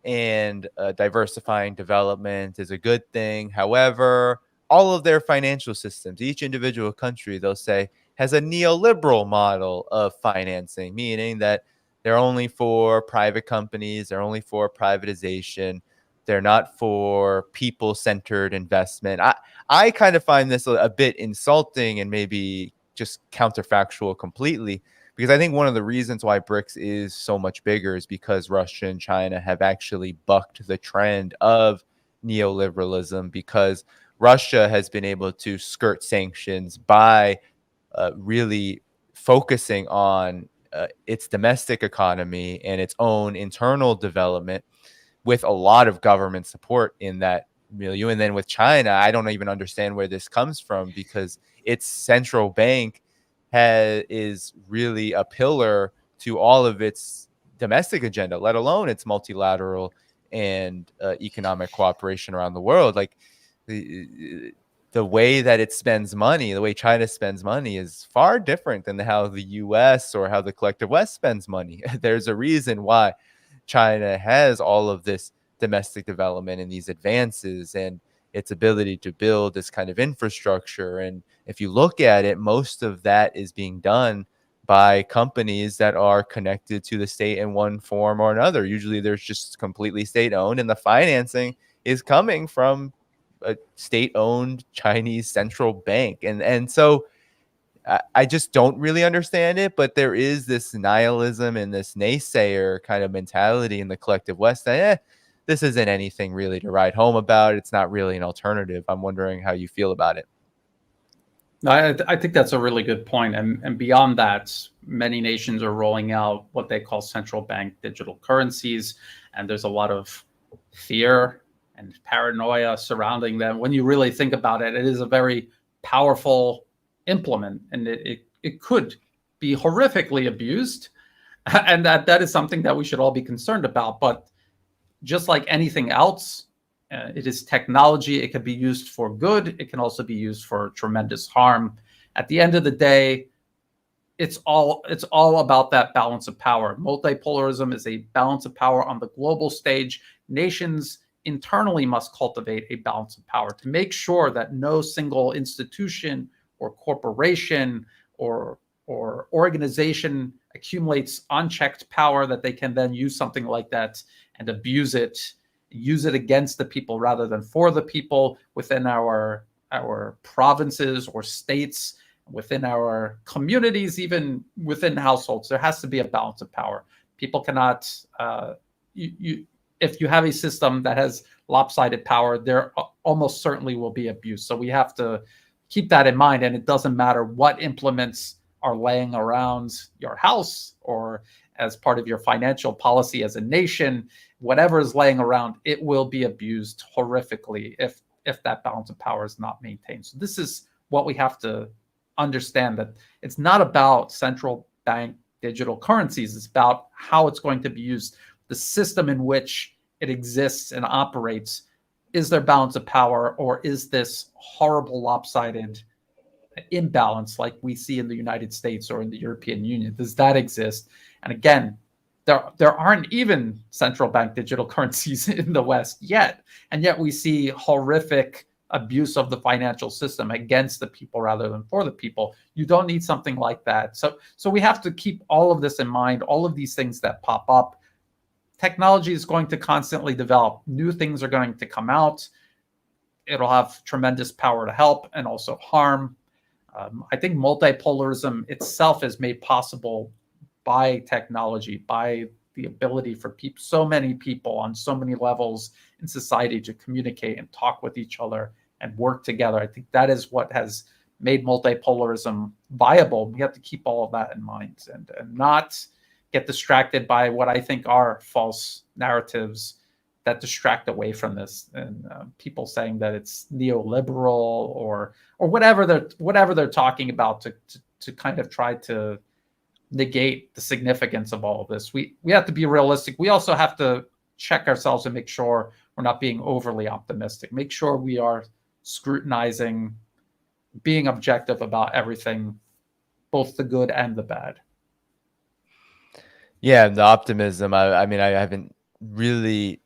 and diversifying development is a good thing. However, all of their financial systems, each individual country, they'll say, has a neoliberal model of financing, meaning that they're only for private companies, they're only for privatization, they're not for people-centered investment. I kind of find this a bit insulting and maybe just counterfactual completely, because I think one of the reasons why BRICS is so much bigger is because Russia and China have actually bucked the trend of neoliberalism, because Russia has been able to skirt sanctions by really focusing on its domestic economy and its own internal development, with a lot of government support in that milieu. And then with China, I don't even understand where this comes from, because its central bank is really a pillar to all of its domestic agenda, let alone its multilateral and economic cooperation around the world. Like the way that it spends money, the way China spends money, is far different than how the US or how the collective West spends money. There's a reason why China has all of this domestic development and these advances and its ability to build this kind of infrastructure. And if you look at it, most of that is being done by companies that are connected to the state in one form or another. Usually they're just completely state owned, and the financing is coming from a state-owned Chinese central bank. And so I just don't really understand it, but there is this nihilism and this naysayer kind of mentality in the collective West that this isn't anything really to write home about. It's not really an alternative. I'm wondering how you feel about it. I think that's a really good point. And beyond that, many nations are rolling out what they call central bank digital currencies, and there's a lot of fear and paranoia surrounding them. When you really think about it, it is a very powerful implement, and it could be horrifically abused. And that is something that we should all be concerned about. But just like anything else, it is technology. It can be used for good. It can also be used for tremendous harm. At the end of the day, it's all about that balance of power. Multipolarism is a balance of power on the global stage. Nations internally must cultivate a balance of power to make sure that no single institution or corporation or organization accumulates unchecked power that they can then use something like that and abuse it, use it against the people rather than for the people within our provinces or states, within our communities, even within households. There has to be a balance of power. People cannot, if you have a system that has lopsided power, there almost certainly will be abuse. So we have to keep that in mind. And it doesn't matter what implements are laying around your house or as part of your financial policy as a nation, whatever is laying around, it will be abused horrifically if that balance of power is not maintained. So this is what we have to understand, that it's not about central bank digital currencies. It's about how it's going to be used. The system in which it exists and operates, is there balance of power, or is this horrible lopsided imbalance like we see in the United States or in the European Union? Does that exist? And again, there aren't even central bank digital currencies in the West yet. And yet we see horrific abuse of the financial system against the people rather than for the people. You don't need something like that. So we have to keep all of this in mind, all of these things that pop up. Technology is going to constantly develop. New things are going to come out. It'll have tremendous power to help and also harm. I think multipolarism itself is made possible by technology, by the ability for people, so many people on so many levels in society to communicate and talk with each other and work together. I think that is what has made multipolarism viable. We have to keep all of that in mind and not get distracted by what I think are false narratives that distract away from this, and people saying that it's neoliberal or whatever they're talking about to kind of try to negate the significance of all of this. We have to be realistic. We also have to check ourselves and make sure we're not being overly optimistic. Make sure we are scrutinizing, being objective about everything, both the good and the bad. Yeah, the optimism. I mean, I haven't really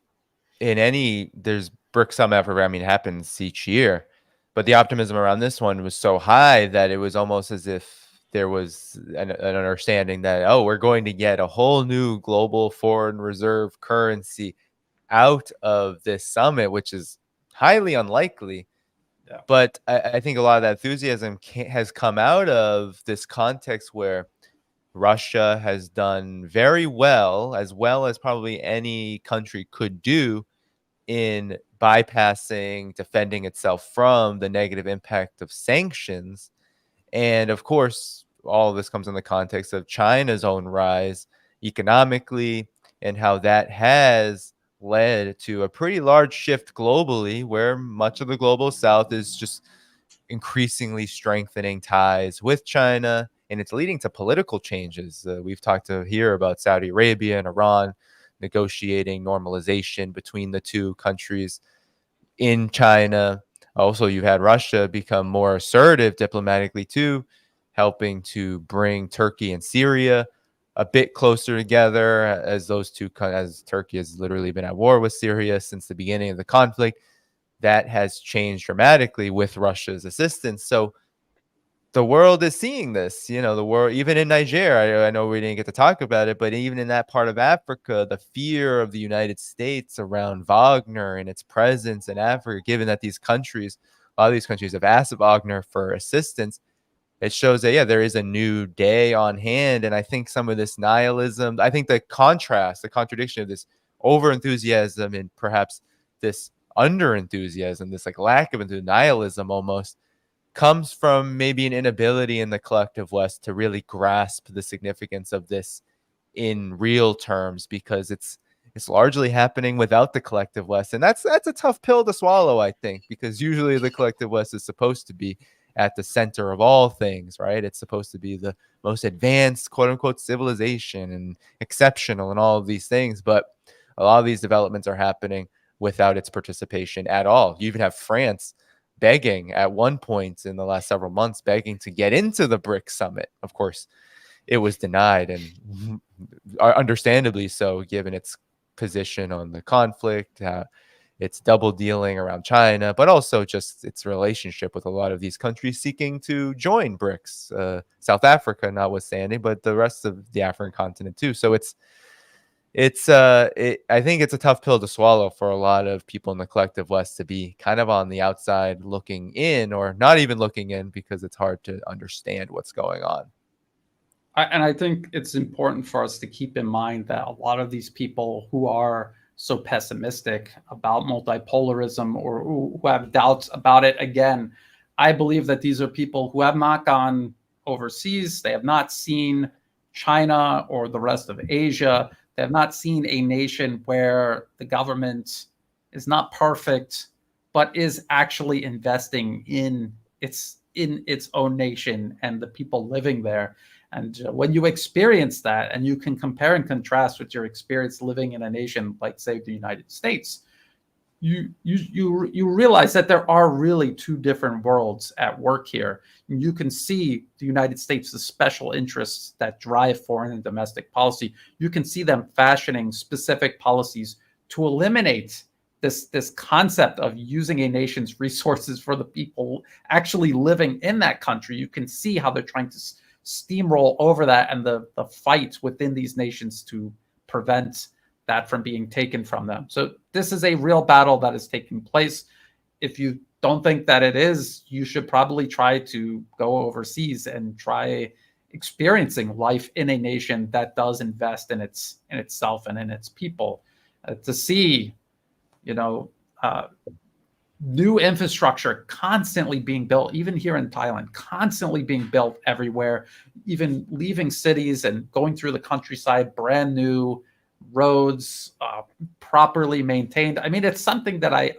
there's BRICS Summit programming happens each year, but the optimism around this one was so high that it was almost as if there was an understanding that, oh, we're going to get a whole new global foreign reserve currency out of this summit, which is highly unlikely. Yeah. But I think a lot of that enthusiasm has come out of this context where Russia has done very well as probably any country could do in bypassing, defending itself from the negative impact of sanctions. And of course, all of this comes in the context of China's own rise economically and how that has led to a pretty large shift globally, where much of the global south is just increasingly strengthening ties with China, and it's leading to political changes. We've talked here about Saudi Arabia and Iran negotiating normalization between the two countries in China. Also, you've had Russia become more assertive diplomatically too, helping to bring Turkey and Syria a bit closer together, as as Turkey has literally been at war with Syria since the beginning of the conflict. That has changed dramatically with Russia's assistance. So the world is seeing this, the world, even in Nigeria. I know we didn't get to talk about it, but even in that part of Africa, the fear of the United States around Wagner and its presence in Africa, given that a lot of these countries have asked Wagner for assistance, it shows that, yeah, there is a new day on hand. And I think some of this nihilism, I think the contradiction of this over enthusiasm and perhaps this under enthusiasm, this like lack of nihilism almost, comes from maybe an inability in the collective West to really grasp the significance of this in real terms, because it's largely happening without the collective West. And that's a tough pill to swallow, I think, because usually the collective West is supposed to be at the center of all things, right? It's supposed to be the most advanced, quote unquote, civilization and exceptional and all of these things. But a lot of these developments are happening without its participation at all. You even have France begging at one point in the last several months, begging to get into the BRICS summit. Of course, it was denied, and understandably so, given its position on the conflict, its double dealing around China, but also just its relationship with a lot of these countries seeking to join BRICS, South Africa notwithstanding, but the rest of the African continent too. So I think it's a tough pill to swallow for a lot of people in the collective West to be kind of on the outside looking in, or not even looking in, because it's hard to understand what's going on. And I think it's important for us to keep in mind that a lot of these people who are so pessimistic about multipolarism or who have doubts about it, again, I believe that these are people who have not gone overseas. They have not seen China or the rest of Asia. They have not seen a nation where the government is not perfect, but is actually investing in its own nation and the people living there. And when you experience that, and you can compare and contrast with your experience living in a nation like, say, the United States, you realize that there are really two different worlds at work here. And you can see the United States, the special interests that drive foreign and domestic policy. You can see them fashioning specific policies to eliminate this concept of using a nation's resources for the people actually living in that country. You can see how they're trying to steamroll over that, and the fight within these nations to prevent that from being taken from them. So this is a real battle that is taking place. If you don't think that it is, you should probably try to go overseas and try experiencing life in a nation that does invest in itself and in its people, to see, new infrastructure constantly being built, even here in Thailand, constantly being built everywhere, even leaving cities and going through the countryside, brand new roads, properly maintained. I mean, it's something that I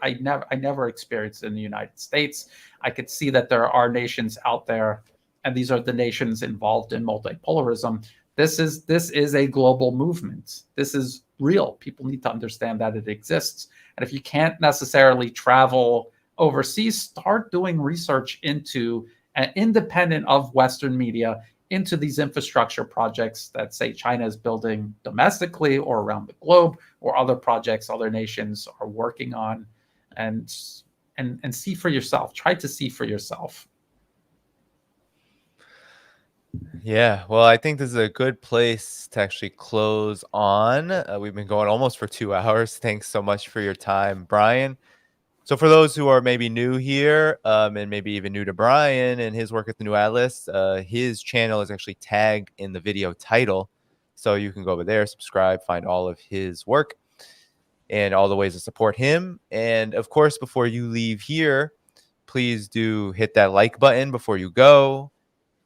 never experienced in the United States. I could see that there are nations out there, and these are the nations involved in multipolarism. This is a global movement. This is real. People need to understand that it exists. And if you can't necessarily travel overseas, start doing research into, independent of Western media, into these infrastructure projects that, say, China is building domestically or around the globe, or other projects other nations are working on, and see for yourself. Try to see for yourself. Yeah, well, I think this is a good place to actually close on. We've been going almost for 2 hours. Thanks so much for your time, Brian. So for those who are maybe new here, and maybe even new to Brian and his work at the New Atlas, his channel is actually tagged in the video title. So you can go over there, subscribe, find all of his work and all the ways to support him. And of course, before you leave here, please do hit that like button before you go.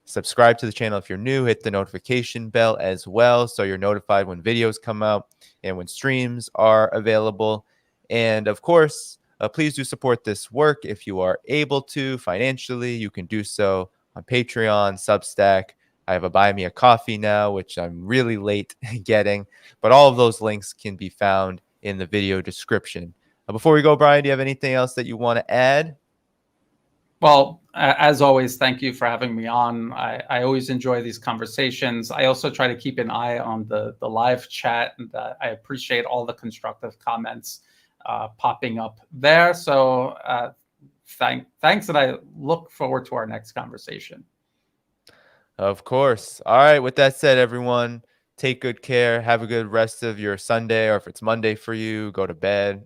Subscribe to the channel if you're new. Hit the notification bell as well so you're notified when videos come out and when streams are available. And of course, please do support this work if you are able to financially. You can do so on Patreon, Substack. I have a Buy Me a Coffee now, which I'm really late getting. But all of those links can be found in the video description. Before we go, Brian, do you have anything else that you want to add? Well, as always, thank you for having me on. I always enjoy these conversations. I also try to keep an eye on the live chat, and I appreciate all the constructive comments popping up there. So thanks, and I look forward to our next conversation. Of course. All right. With that said, everyone, take good care. Have a good rest of your Sunday, or if it's Monday for you, go to bed.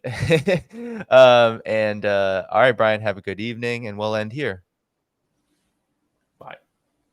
All right, Brian, have a good evening, and we'll end here.